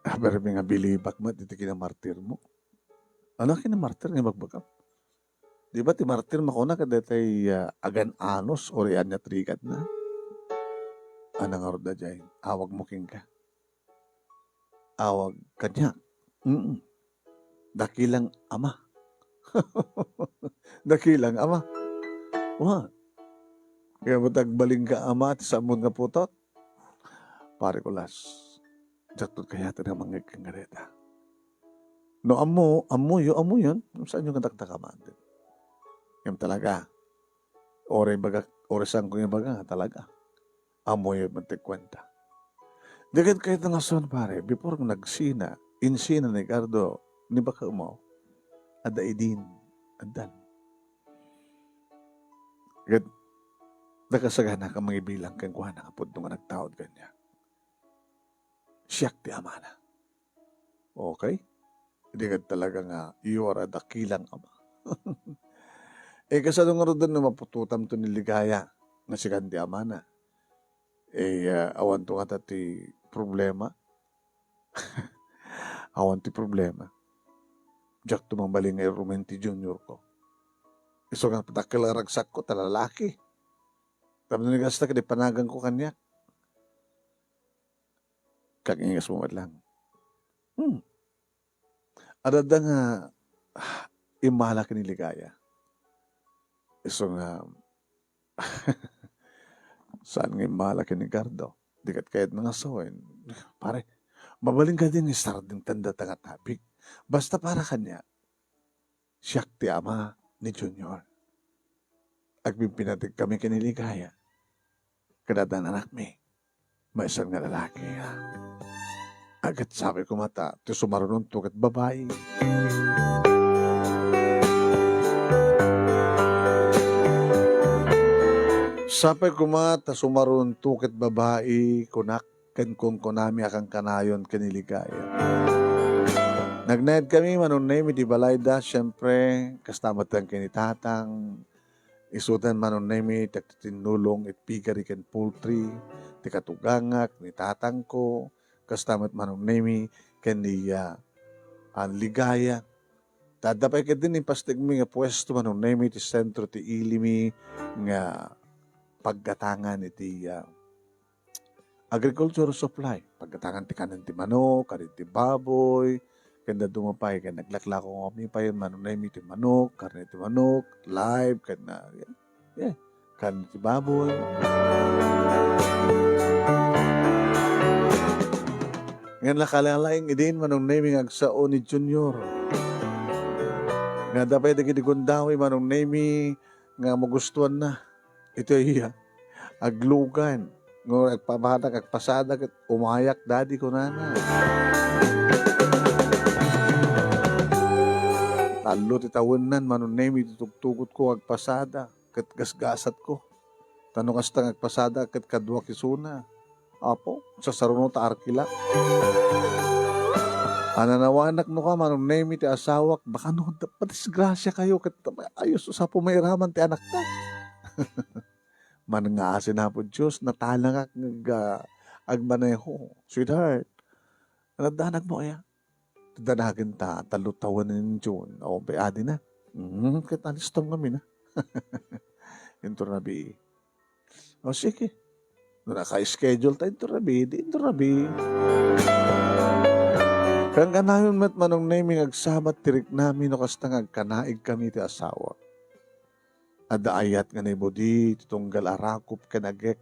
pero nga bilibak mo, dito kinamartir mo. Ano kinamartir nga magbagam? Di ba ti martir makuna kada tay agan anos o riyan niya trikat na? Anang arda dyan, awag mo king ka. Awag kanya. Dakilang ama. Dakilang ama. What? Kaya matagbaling ka ama at sa amon nga putot? Pare ko las. Jaktod kaya ito ng mga kangareta. No, amo yun. Saan yung kataktakaman din? Yung talaga. Oresan ko yung baga, talaga. Amo yun mantikwenta. Dagat kahit nga son pare, before nagsina, insina ni Gardo, ni baka mo, ada idin, adan. Dagat, nakasagana ka mga bilang kang kuha na kapod nung nagtaod kanya. Siyak ti amana. Okay? Hindi ka talaga nga, you are a dakilang ama. Kasadong nga doon na mapututam to ni Ligaya. nga si kandi amana. Awan to nga ti problema. Awan ti problema. Diyak tumambali nga Rumen ti junior ko. Iso nga patakil ragsak ko, talalaki. Tapos nagasta ka, di panagang ko kanya. Kagingas mo lang. Adada nga, imala ka niligaya. Iso nga, saan nga imala ka ni Gardo? Di kat kahit mga soin. Pare, mabaling ka din isar din tanda tanga tabik. Basta para kanya, siyak ti ama ni Junior. Agpipinatig kami kiniligaya. Kadadang anak mi, may isang nga lalaki. Agad sabi ko mata, ti sumarunong tukat babae. Sabi ko mata, sumarunong tukat babae, kunak, kan kung kunami akang kanayon kiniligaya. Nagnayad kami, manunay, di balayda, syempre, kastamat ang kinitatang, isutan manunay, taktitinulong, itpigari ken poultry, ti katugangak, ni tatang ko, kastamat manunay, ken niya, ang ligaya. Tadapay ka din, pastig mi nga pwesto, manunay, ti sentro, ti ilimi, nga paggatangan, iti, agriculture supply, paggatangan ti kanan ti manok, kanin ti baboy, kanda dumapay, kaya naglaklako kami pa yun, manunay mi ti manok, karne ti manok, live, kanda, karne ti baboy. Ngayon nakalalaing idin, manunay mi agsao ni Junior. Nga dapat nagidigundawi, manunay mi, nga magustuhan na. Ito iya, aglugan. Nga agpabahatag, agpasadag, at umayak, daddy ko na. Talo ti tawanan, manunay mi tutugtugot ko agpasada, kat gasgasat ko. Tanong kastang agpasada, kat kadwa kisuna. Apo, sa saruno ta arkila. Ananawanak no ka, manunay mi ti asawak, baka no, patisgrasya kayo, kat ayos sa pumayraman ti anak ta. Manangaasin na po Diyos, natalang agmaneho. Sweetheart, nadanak mo kaya? Danagin ta, talutawan ni June. O, bayadi na. Kahit alistong kami na. Ito rabi. O, sige. Doon naka-schedule tayo. Ito rabi. Kang kanayon mat manong naming agsabat tirik namin no kastang agkanaig kami ti asawa. Adaayat nga na ibodi, titunggal arakop kanagek.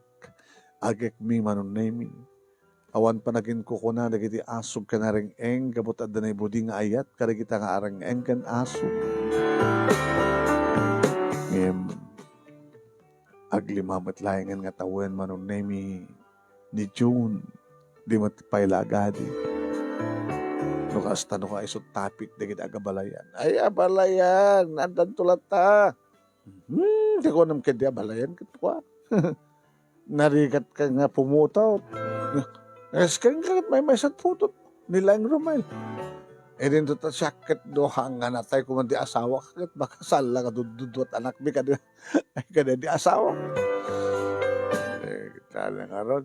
Agek mi manong naming. Awan pa naging kukuna, nagiti asog ka na ring eng, gabot at danay budi nga ayat, karagita nga arang eng kan asog. Aglimamat layangan nga tawen manong nemi ni June, di matipayla agadi. Nukasta no ka isot topic, dagit agabalayan. Ay, abalayan, nandan tulat ta. Di ko nam kadi abalayan, katwa. Narikat ka nga pumutaw. Eskan kagat may sat putot nila ang rumay. E din to ta syakit doha nga natay kuman di asawa kagat baka sala ka dududot anak mi kada ay kada di asawa. Kita nga ron.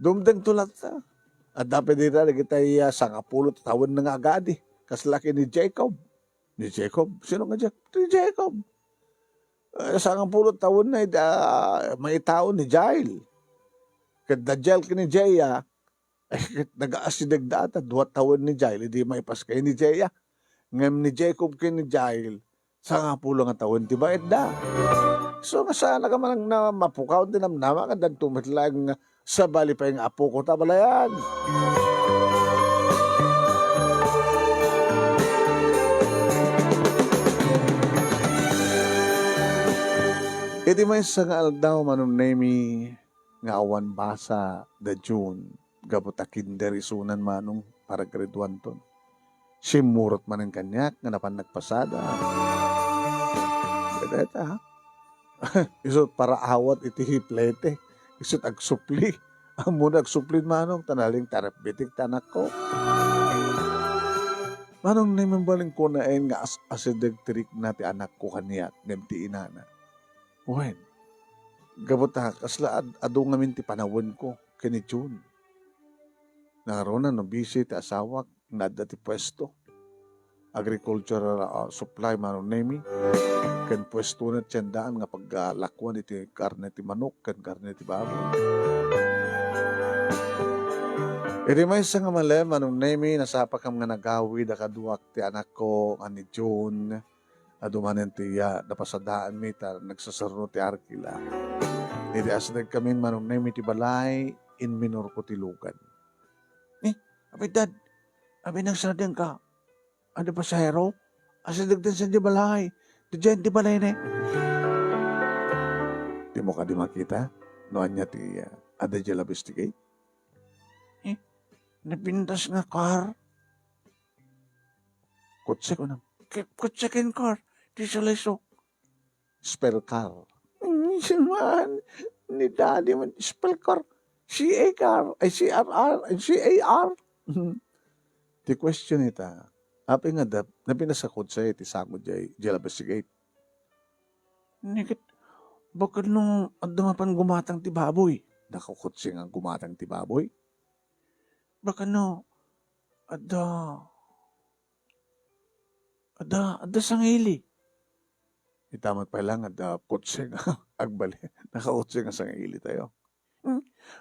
Dumdeng tulat ta. At dapat dira kita iya sangapulot taon na nga agadi. Kaslaki ni Jacob. Ni Jacob? Sino nga Jacob? Ni Jacob. Sangapulot taon na may taon ni Jael. Kada Jael kini Jaya, nag-aasidag data, 2 taon ni Jael, hindi maipas kayo ni Jaya. Ngam ni Jacob kini Jael, sa nga pulo nga taon, diba da? So, sana ka man na mapukaw din ang nama, kandan tumitlang sa bali pa yung apo ko, tabalayan. Iti may sa nga aldaw, manong nemi, nga awan basa da June, gabuta kinder isunan manong para grade 1 ton. Simurot man ang kanyak, nga napan nagpasada. Deta ha? Isot para awat iti hiplete. Isot agsupli. Amo nagsupli manong, tanaling tarapbitik tanak ko. Manong naman baling ko na nga asidagtrik na ti anak ko kaniyak, nem ti inana. When? Gabot ha, kasla ado ngamin ti panawon ko, kini June. Naroon na no busy ti asawak, nadda ti pwesto. Agricultural supply manon nemi. Ken pwesto na tiyandaan nga paglalakwan iti karne ti manok, ken karne ti baboy. Iti may isa nga mali, manong nemi, nasapak kam nga nagawi, kaduak ti anak ko, ani June, adumanen ti napasadaan mi, nagsasarno ti Arkila. Iti asadag kami, manong nemi ti balay, in minor ko ti lugan. Abay dad, abay nagsadang ka, ano pa sa hero? Asadag din sa di balay, di dyan di balay na. Di mo ka di makita, noan niya ti ada dyan labistigate. Napintas nga car. Kutse ko na. Kutse ken car. Di sa lesok. Spell car. Man, ni daddy man. Spell car. C-A-R. Ay, C-R-R. C-A-R. Ti question ita. Api nga dap. Napinas sa kutse. Ti sakot jay. Jalabastigate. Nikit. Bakit nung dumapan gumatang ti baboy? Nakakutse nga gumatang ti baboy? Baka no, ada sangili. Itamat pa lang, ada kutse nga, agbali, nakautse nga sangili tayo.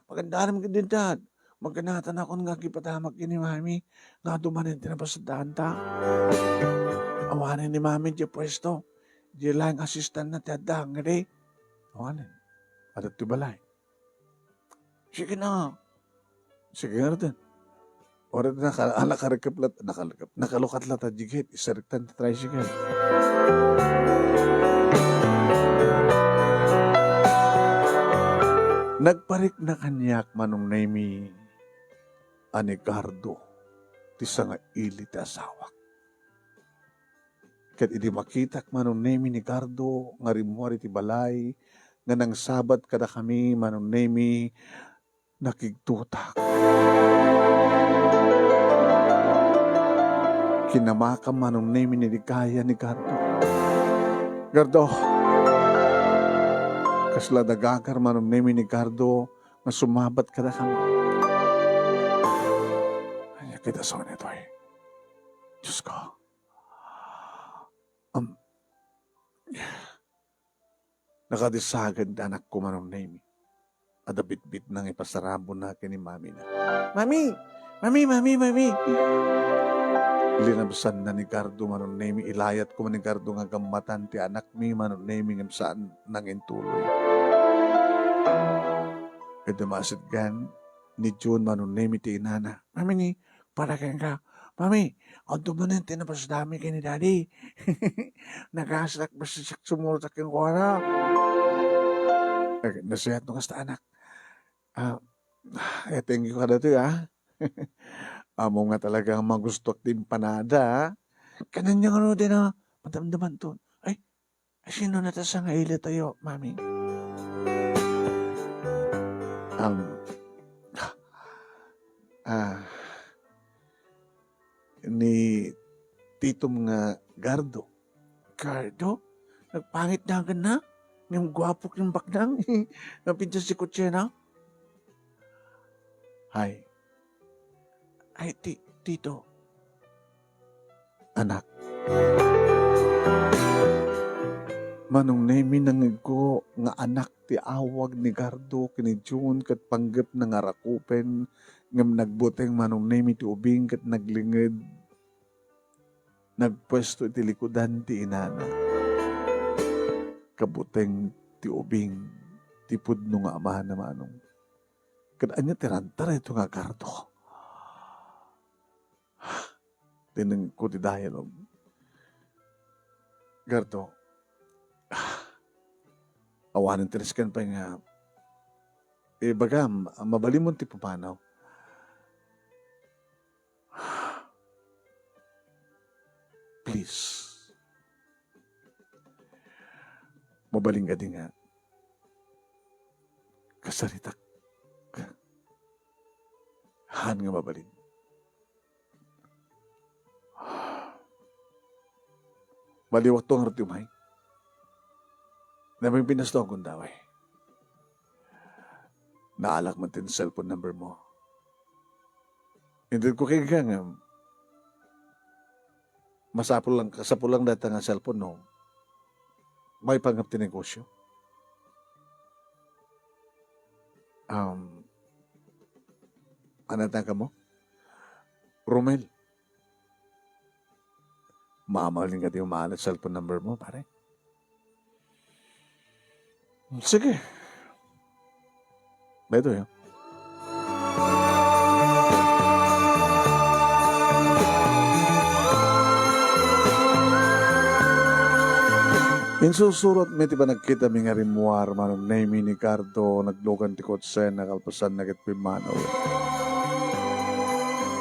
Magandaan mo din dad, magkanatan ako nga kipatamak ni mami, nga dumanin tinapasadaan ta. Awanin ni mami di pwesto, di lang assistant na tiyadang, ngari. Awanin, ada tibalay. Sige na, sige nga natin. Ora nakalukat lata jigit, isariktan ti tricycle. Nagparik na kanyak manong nemi anigardo ti nga ili ti asawak. Kat idi makitak manong nemi ni Gardo nga rimuari ti balay nga nang sabat kada kami manong nemi nakigtutak. Kinamakam manong nemi ni Ligaya ni Gardo. Gardo, kasla dagagar manong nemi ni Gardo nga sumabat kada kami. Ay, kita sa nito eh. Diyos ko. Nakadisagad anak ko manong nemi. Adabit-bit nang ipasarabo na kini mami na. Mami! Linabsan na ni Gardo manon nemi ilayat ko man ni Gardo nga gamatan ti anak mi manon nemi ngam saan nang intuloy. E dumasid gan ni June manon nemi ti inana. Mami ni, para kaya ka. Mami, ang dumanin tinapas dami kay ni Daddy. Nagasak basta siya sumultak yung kuwara. Nasiyat nung kasta anak. Thank you ka na ito Amo nga talagang magustok din panada. Kanan niya ano din madamdaman to. Ay, sino na sa nga ili tayo, mami? Ni titom nga Gardo. Gardo? Nagpangit na agad na? Yung gwapok yung baknang? Napintas si Kutsena? Hay. Ay, tito. Anak. Manong nemi nangig ko nga anak ti awag ni Gardo kini June kat panggap na nga rakupen ngam nagbuteng manong nemi ti ubing kat naglingid. Nagpwesto ti likudan ti inana. Kabuteng ti ubing ti pudno nga amahan na manong. Kat anya tirantar ito nga Gardo. Tinang ko ti dialogue. Gardo, awanan tiniskan pa nga, baga, mabalimon ti pumanaw. Please. Mabaling ka din nga. Kasaritak. Han nga mabalin. Maliwat to ang ratyumay. Naming pinasto akong daway. Naalak man tin cellphone number mo. Hindi ko kaya nga, kasapul lang data nga cellphone no, may pangap ti negosyo. Ano ka mo? Romel, maamahalin ka yung maalat cellphone number mo, pare. Sige. Beto yun. Insusurot may tiba nagkita mi nga rimuar manong naimi ni Cardo naglogan ti kotsen nakalpasan nagit pimanaw.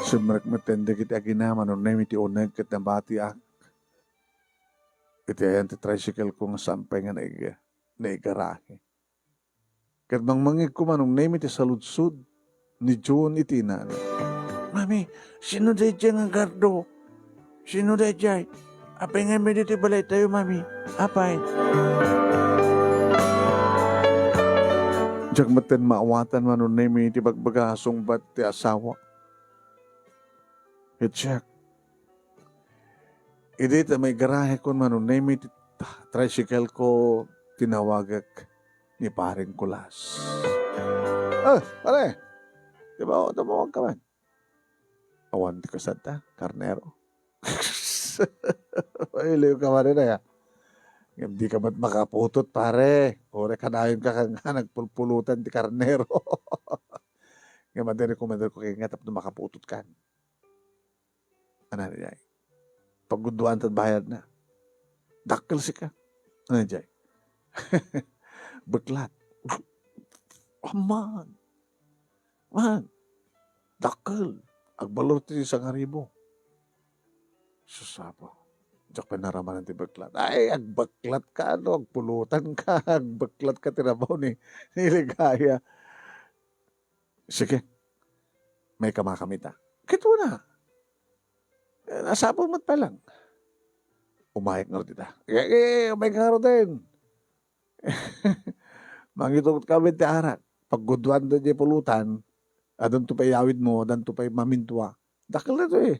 Sumrek matende kiti agina manong naimi ti uneg ket nabati ak. Iti ayan ti tricycle ko nga sampay nga naigarahe. Ket mangmangig ko manong naimi ti saludsud ni June iti na. Mami, sino day dyan nga Cardo? Sino day dyan? Apay nga may dito balay tayo, mami. Apay. Diyak maten maawatan manon na may tibagbagasong bat ti asawa. Diyak. Idi ta may garahe kon manon na may tricycle ko tinawagak ni paring kulas. Pare. Diba o tumawag ka man? Awan ti kasanta, karnero. Iliw ka man na ya. Hindi ka ba't makaputot, pare? Ore ka na yun ka nga nagpulpulutan di karnero. Nga madari ko kaya nga tapos makaputot ka. Ano na jay? Pagguduan at bayad na. Dakkel si ka. Ano na jay? Beklat. Man. Dakkel. Agbalor ti isang haribo. Susapo. Diyak pinaraman ng tibaklat. Ay, agbaklat ka, agpulutan ka, agbaklat ka, tinabaw ni Ligaya. Sige, may kamakamita. Kito na. Nasapon mo't pa lang. Umayag nga rin dita. Umayag nga rin din. Mangitungot kami ti arak. Pagguduan doon yung pulutan, adon to pa yawid mo, adon to pa mamintua. Dakil na to eh.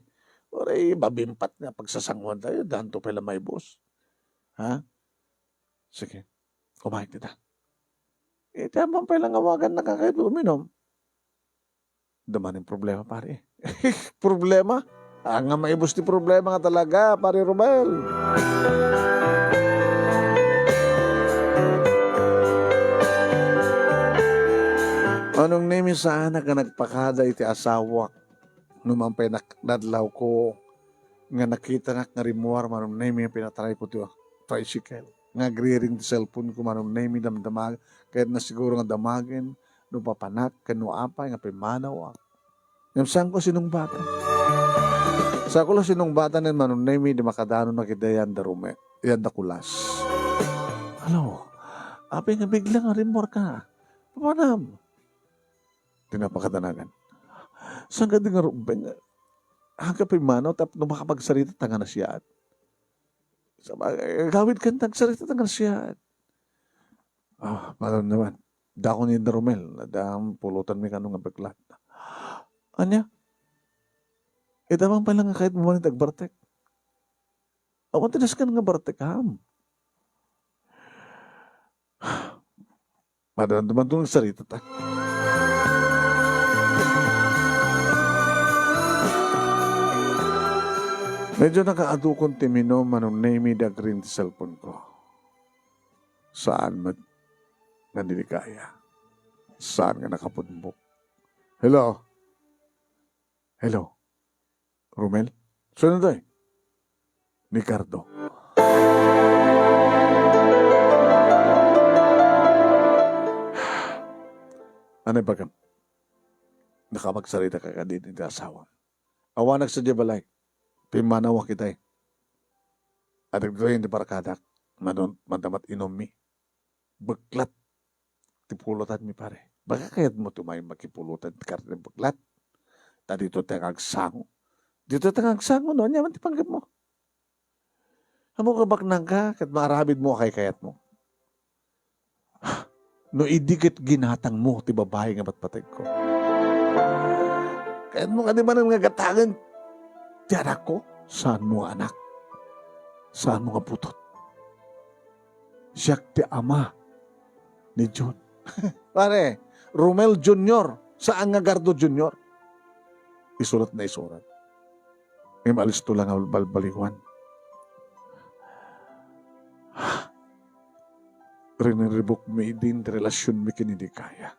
Oray, babimpat nga pagsasangwan tayo, dahan to pala may boss. Ha? Sige, kumain kita. Tamang pala awagan na kakait uminom. Daman yung problema, pare. Problema? Nga may boss di problema nga talaga, pare Romel. Anong name sa anak nga nagpakada iti asawa? Numampay nadlaw ko nga nakita nga rimuar manong name yung pinatry ko ito tricycle. Nga griring ti cellphone ko manong name damdamag kahit na siguro nga damagin no papanak kano apay nga pimanaw ak. Yung saan ko sinong bata? Sa ko lang sinong bata na manong name di makadano na kidayan da rume. Yan da kulas. Alo, apay nga bigla nga rimuar ka. Pamanam. Tinapakadanagan. Saan ka din nga rumbeng? Hanggang pimano, tapos nung makapagsalita, tanga na siya. Gawid ka nagsalita, tanga na siya. Paano naman? Dako ni Romel, dahang pulutan mi kanong nga baglat. Anya? Itamang pala nga kahit mo man tagbartek. Awan tinas ka nga bartek, ham. Paano naman itong nagsalita, medyo nakaadukon timino manong name da green cellphone ko. Saan man nga dinikaya? Saan nga nakapudbok? Hello? Hello? Romel? Saan na ni Cardo. Ano ba ka? Nakapagsalita ka din ng asawa. Awanag sa balay. Pimanawa kita eh. At nagdoy hindi barakadak. Madamat inom mi. Baglat. Tipulutan mi pare. Baka kaya't mo tumay makipulutan karne baglat. Ta dito tayong agsango. Dito tayong agsango no. Nyaman tipanggap mo. Amo ka baknang ka. Kat maarabid mo kay kayat mo. no idikit ginatang mo, ti babae nga batbatag ko. Kaya mo ka di man nga gatangan, ti anak ko, saan mo anak? Saan mo nga putot? Siya ti ama ni John. Pare, Romel Jr., saan nga Gardo Jr.? Isulat na isulat. Imalis to lang ang balbaliwan. Riniribok mi din relasyon mi kinindi kaya.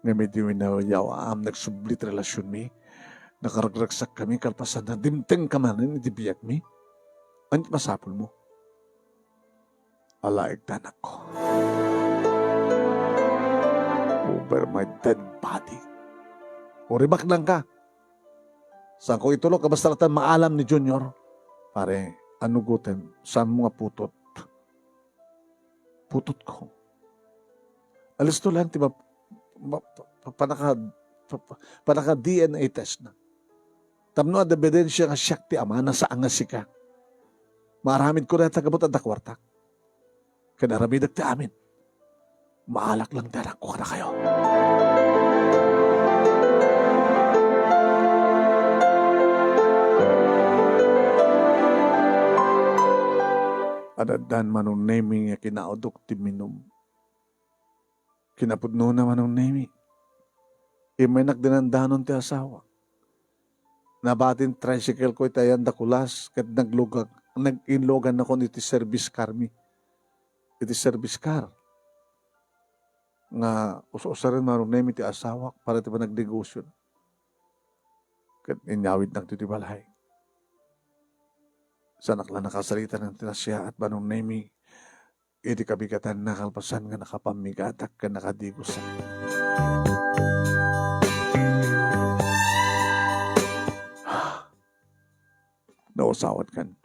Nga may diwin na yawaam nagsublit relasyon mi. Nakaragragsak kami kalpasan na dimteng kamanin itibiyak mi. Anit masapol mo? Alaig tanak ko. Over my dead body. O ribak lang ka. Saan ko itulog ka basta latan maalam ni Junior? Pare, ano gutem? Saan mo nga putot? Putot ko. Alis to lang, diba? Panaka DNA test na. Tamno ad ebidensya nga siyak ti ama na saan nga sika. Maramid ko na tagabot at dakwartak. Kanaramidag ti amin. Maalak lang danak ko ka na kayo. Adadan manong nemi nga kinaudok ti minum. Kinapudno na manong nemi. Imenak dinandanon ti asawa. Nabatin tricycle ko itayan dakulas kat nag-inlogan ako iti service car mi. Iti service car. Nga uso-usa rin manong nemi ti asawa para ti pa nagdegosyo. Kat inyawid ng ti balay. Sanak lang nakasalita ng tinasya at manong nemi, iti kabigatan na kalpasan nga nakapamigatak ka nakadigusan. Nausawat kan.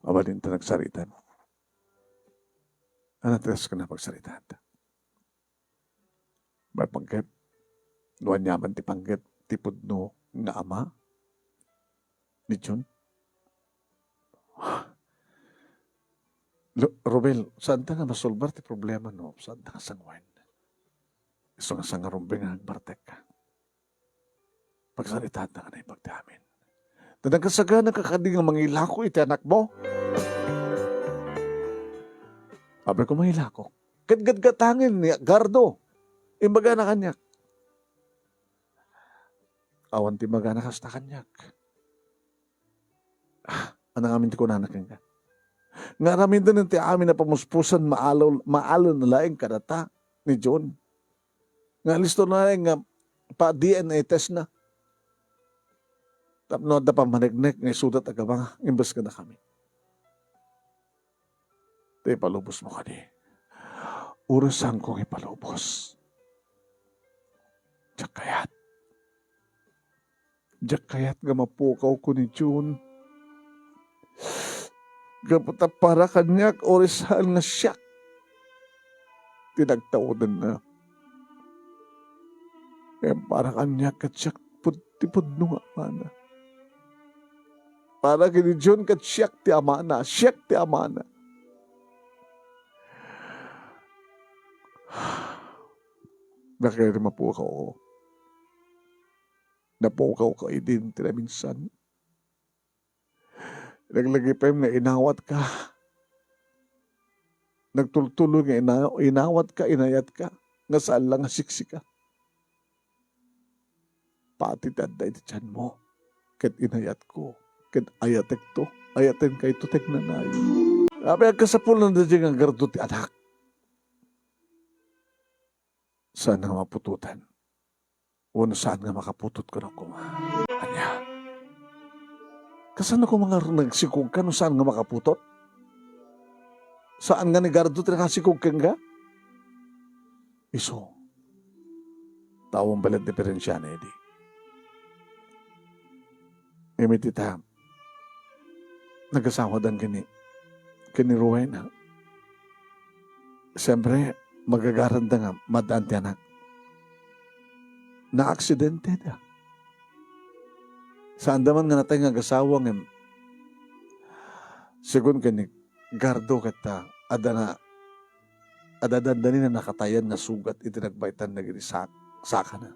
Mabalin ta nagsaritan. Anatres ka na pagsaritan. May panggap, nuwan yaman ti panggap, tipod no nga ama, ni John. Robel, saan ta nga masolbar ti problema no? Saan ta nga sangwain? Iso nga sangarumbing nga agbartek ka. Pagsalitaan na ka na ipagdamin. Tanang kasaga na kakading ang mangilako iti anak mo. Abre ko mangilako. Gadgatangin ni Gardo. Imbaga na kanyak. Awan ti maga na kasta kanyak. Anang amin ti kunanak ka. Nga ramin din ti amin na pamuspusan maalo na laing kadata ni John. Nga listo na laing nga pa DNA test na. Tapno da pa manignek nga isudat agabang imbas ka na kami. Te palubos mo ka di. Urasan kong ipalubos. Diyak kayat nga mapukaw ko ni June. Gaputa para kanyak orisan nga siya. Tinagtaodan na. Kaya para kanyak at siya putipod nung amana. Para kini John kat siya ti amana. Siya ti amana. Nakaya mapukaw ko. Napukaw ka idin tila minsan. Naglagi pa yung na inawat ka. Nagtultuloy nga inawat ka, inayat ka. Nga saan lang nga siksika. Pati tanda iti tiyan mo. Kat inayat ko. Kat ayatek to. Ayaten ka ito tek nanay. Sabi ang kasapul na dyan ang gardo ti anak. Saan nga mapututan? O saan nga makaputot ko na kuma? Anya? Kasan ako mga nagsikog ka no saan nga makaputot? Saan nga ni Gardo nakasikog ka nga? Iso. Tawang balat diferensya na edi. Imitita. Nagasawa dan kini Rowena. Siyempre, magagaranda nga madaan ti anak. Na-aksidente na. Saan daman nga natay nga gasawang sigun ka ni Gardo kata adadandanin na nakatayan nga sugat iti nagbaitan na saka na.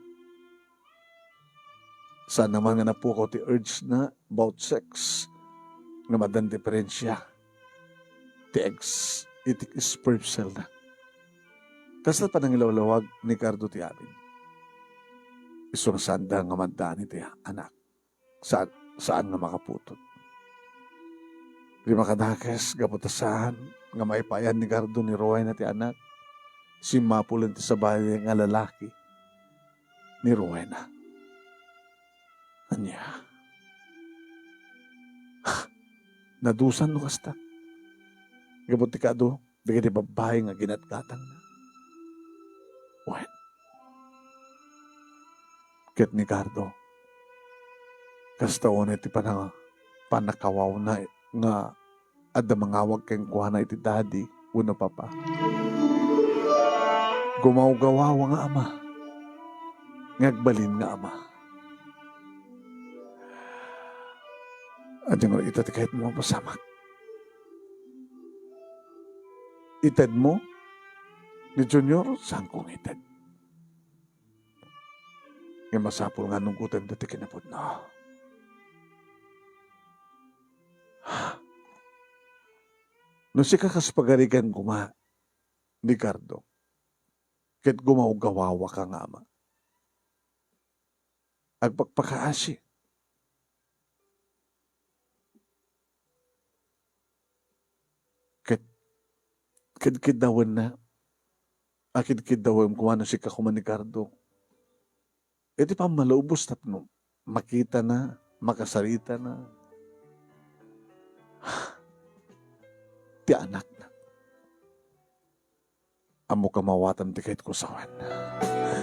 Saan naman nga napukaw ti urge na about sex nga madan diferensya ti eggs iti sperm cell na. Kasal pa nang ilawlawag ni Cardo ti amin. Isang sanda nga mandaan iti anak. Saan nga makaputot. Di makadakes gaputasahan nga maipayan ni Cardo ni Roy na ti anak. Si mapulan ti sabay nga lalaki ni Rowena. Anya. Nadusan no kasta. Gabot ti kado, bigay ti babae nga ginatgatang na. Wen. Ket ni Cardo. Kasta una iti panakawaw na nga adda mangawag keng kuhana iti daddy uno papa. Gumawgawawa nga ama. Ngagbalin nga ama. At yung itati kahit mo mapasamak. Ited mo? Ni Junior, saan kong ited? Yung masapul nga nung kutan dati kinapod na. No si kakaspagarigan kuma ni Cardo, ket gumawgawawa ka nga ama. Agpagpakaasi. Kid-kidawan na. Akid-kidawan kumano si kakuman ni Cardo. Iti pa malaubos tapno. Makita na, makasarita na. Ti anak na. Amo ka mawatam ti kahit kusawan.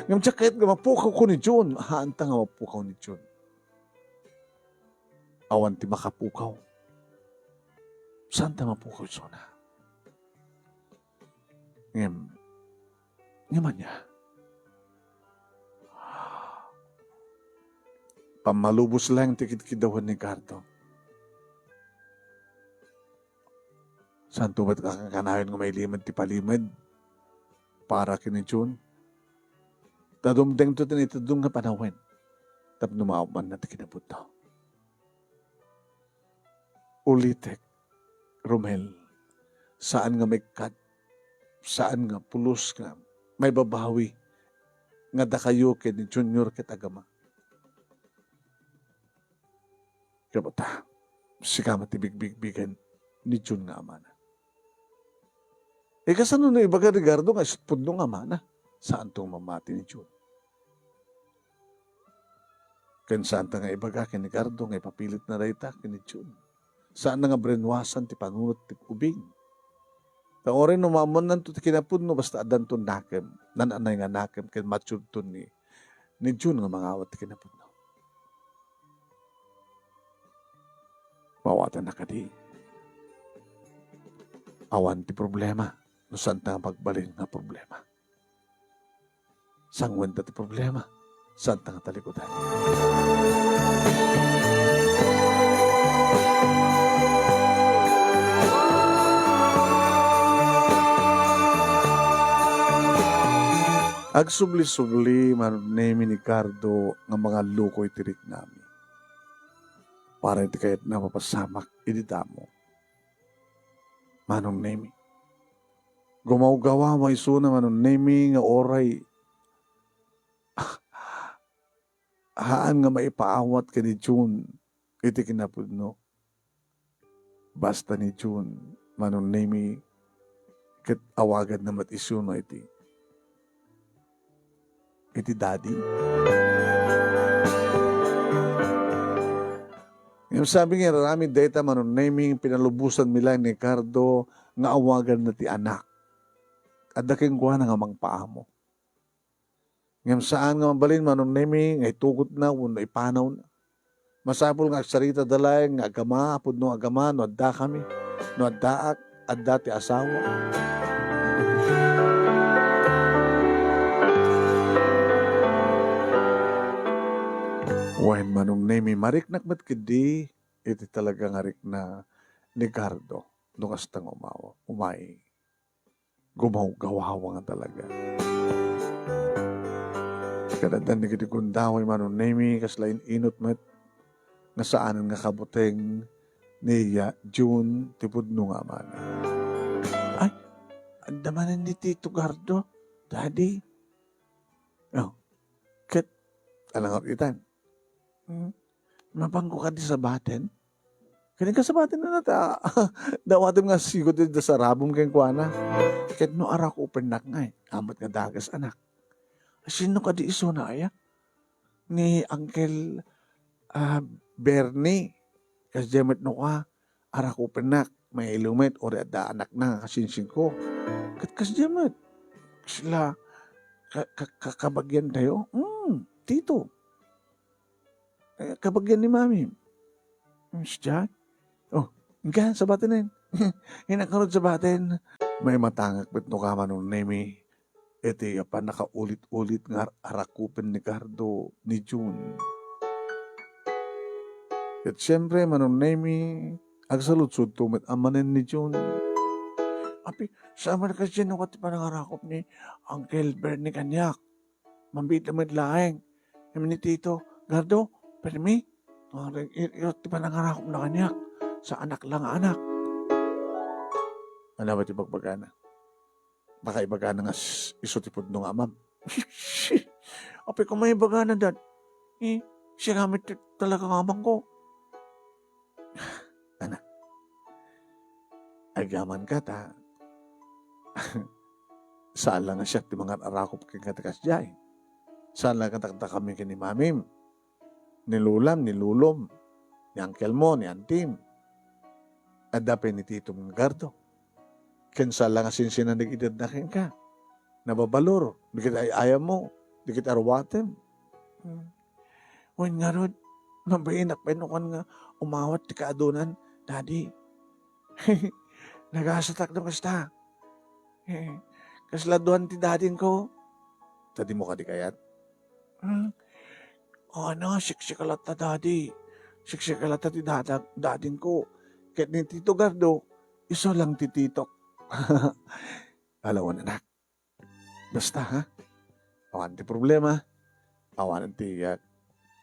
Ngam siya kahit mapukaw ko ni John. Haanta nga mapukaw ni John. Awan ti makapukaw. Saan ta mapukaw John ha? Ngayon niya. Pamalubos lang tikit-kidawan ni Cardo. Saan tumat kakakanayon nga may limad ti palimad para kini June? Tadumdeng to tinitadung nga panawin. Tap numauman na ti kinabot na. Ulitek, Romel, saan nga may kat? Saan nga pulos nga may babawi nga da kayo ken ni Junior ket agama. Kabata, sikama ti bigbigbigan ni Jun nga amana. Kasano na ibaga Ricardo nga isutpod nung amana? Saan tong mamati ni Jun? Ken saan ta nga ibaga ken ni Ricardo nga ipapilit na rayta ken ni Jun? Saan na nga brenwasan ti panunot ti ubing? Taorin no mamon nanto ti kinapud no basta adan to nakem. Nananay nga nakem ken mature to ni Jun nga mangawat ti kinapud no. Mawatan na kadi. Awan ti problema. No saan ta nga pagbalin nga problema. Sangwen ta ti problema. Saan ta nga talikudan. Agsubli-subli manunemi ni Cardo nga mga lukoy tirik nami. Para iti kayat na mapasamak iditamo. Manunemi. Gumawgawa maisuna manunemi nga oray. Haan nga maipaawat ka ni June iti kinapudno. Basta ni June manunemi ket awagan na matisuna iti daddy. Yung sabi nga, rami data manunaming pinalubusan nila ni Cardo nga awagan na ti anak. At daking kuha na nga mangpaamo. Ngayon saan nga mabalin manunaming ay tugot na, wano ipanaw na. Masapol nga sarita dalay nga agama, apod no agama, no adda kami, no addaak, adda ti asawa. When manunaming mariknak mat kidi, iti talaga ngarik na ni Cardo, nung astang umay. gumaw-gawawa nga talaga. Kadadan ni kiti kundaway manon nemi kaslain inot met nga saanan nga kabuteng niya June tipudno nga man. Ay, andamanan ni Tito Gardo, Daddy. Oh, kat, alang itan. Mapangko ka di sa baten? Kani ka sa baten na nata. Dawatim nga sigod din sa rabong keng kuana. Kat no arak upernak nga amat nga dagas anak. Sino ka di iso na aya? Ni Uncle Bernie. Kas jemet no ka, arak upernak. May ilumet o da anak na kasinsin ko. Kat kas jemet. Sila kabagyan tayo. Tito. Kabagyan ni Mami. Siya? Oh, nga, sa batin na yun. Hinakarod sa batin. May matangak bet no kama nung nemi. Iti pa nakaulit-ulit nga arakupen ni Cardo ni June. At siyempre manong nemi, agsaludsud tumit amanin ni June. Api, sa aman kasi no kati pa nangarakop ni Uncle Bernie Kanyak. Mambit lamit laeng. Kami ni Tito, Gardo, permi? Ti pa nangarakop na Kanyak. Sa anak lang anak. Ano ba ti bagbagana? Baka ibagana nga isutipod nung amam. Api kung may ibagana dad, siya gamit talaga ng amang ko. Anak, agaman ka ta. Saan lang nga siya ti mga arakop kay katakas jay. Saan lang katakta kami kini mamim. Ni lulam, ni lulom, ni uncle mo, ni antim. At dapay ni Tito mga Gardo. Kensa lang asinsinan nag-edad na ken ka. Nababalor. Di kita ayam mo. Di kita arwatem. Wan nga rod. Nabayin akpenukan nga umawat ti kaadunan. Daddy. Nagasatak na kasta. Kasladuan ti dadin ko. Tadi mo ka di kayat? Ano, siksikalata daddy. Siksikalata ti dadin ko. Kahit ni Tito Gardo, iso lang ti Titok. Alawan anak. Basta ha. Awan ti problema. Awan ti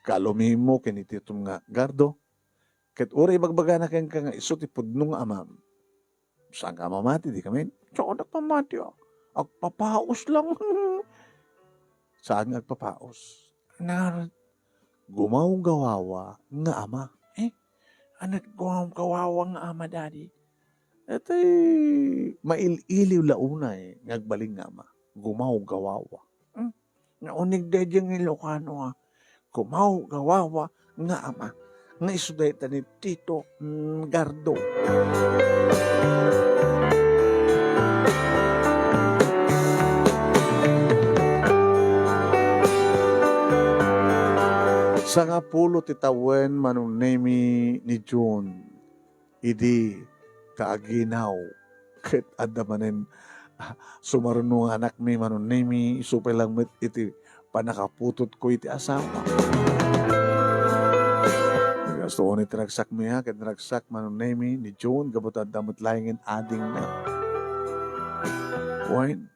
kalumi mo kini Tito nga Gardo. Kahit uri magbaga na kang nga iso ti pudnong amam. Saan ka mamati di kami? Tsaka nagpamati agpapaos lang. Saan nga agpapaos? Gumaw-gawawa nga ama. Anat gumaw-gawawa nga ama, Daddy? At maililiw launa ngagbaling nga ama. Gumaw-gawawa. Naunig dadyang Ilocano gumaw-gawawa nga ama. Nga isudayta ni Tito Gardo. Sa nga pulo titawen manong nemi ni June, idi kaaginaw, ket adamanen sumarunong anak mi manong nemi, isupay lang met iti panakaputot ko iti asawa. Nagastuon iti nagsak mi ha, ket nagsak manong nemi ni June, gabot adamot laingin ading na. Wain,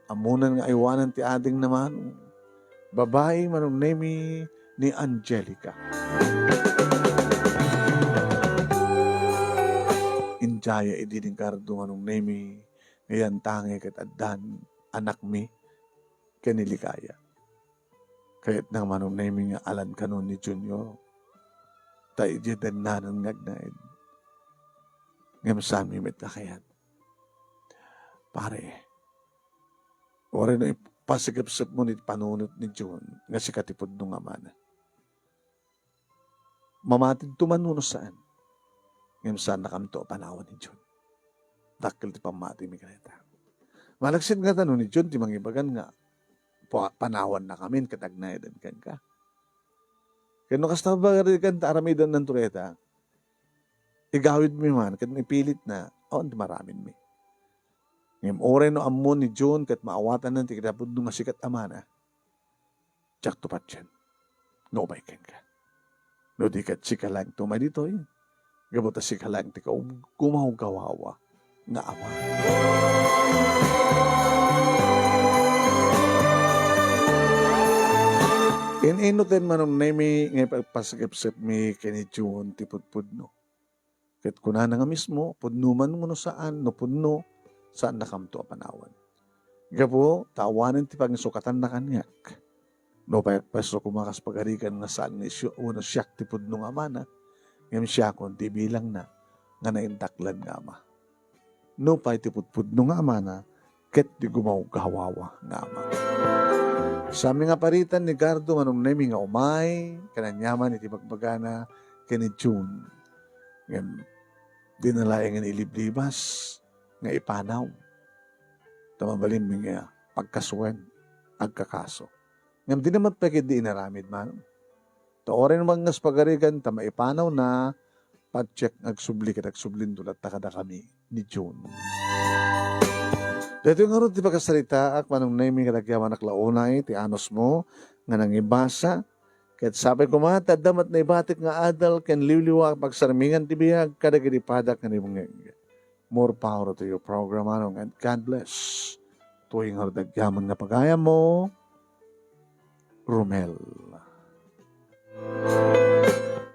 amunan nga iwanan ti ading naman, babae manong nemi ni Angelica. Injaya idin Gardo anong nemi ngayon tangi ket addan anak mi kanilikaya. Kayat nang manong nemi nga alan kanon ni Junior. Ta ijedan nanon ngagnaid. Ngem sami met na kayat. Pare. Ore no pasigapsap mo ni panunot ni June nga si katipod nung amana. Mamatid tumanuno saan. Ngayon saan nakamto panawan ni June. Dakil ti pamati mi kaneta. Malaksid nga tanong ni June, ti mangibagan nga panawan na kami, katagnayadan kan ka. Kaya no kasta ba kan aramidan ng tureta, igawid mi man, kat ipilit na, di maramin mi. Ngayon oray no amon ni June, kat maawatan ng tikitapod nung asikat amana, tsak tupat yan. No bay kan ka. No di kat sika lang tumay dito Gabota sika lang tika gumaw-gawawa. nga Ama. Ininotin manong nemi nga pagpasagipsip mi kini June ti pudpudno. Ket kuna nga mismo, pudno man mo no saan, no pudno, saan nakamto a panawan. Gabo, tawanan ti pangsukatan na kanyak. No paso kumakas pagarikan nga saan ni una siyak ti pudno nga mana, ngam siya kon ti bilang na, nga naintaklan nga ama. No pa iti pudpudno nga amana, ket di gumaw kahawawa nga ama. Sa aming nga paritan ni Gardo manong nemi nga umay, kananyaman iti bagbagana kani June. Ngam, dinalayan nga iliblibas, nga ipanaw. Tamabalin mi nga pagkaswen, agkakaso. Ngam di naman pagkid di inaramid man. Taorin mga pagarigan, tama ipanaw na, pag-check agsubli kat agsublindo at takada kami ni June. Dito yung harot di pagkasalita ak manong naming katagyaman naklaunay ti anos mo nga nangibasa ket sabi ko mga tadamat na ibatik nga adal ken liwliwa pagsarmingan ti biyag kada gidipadak nga nimong more power to your program anong and God bless. Tuwing harot agyaman nga pagaya mo Romel.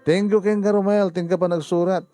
Thank you Ken Romel, thank ka pa nagsurat.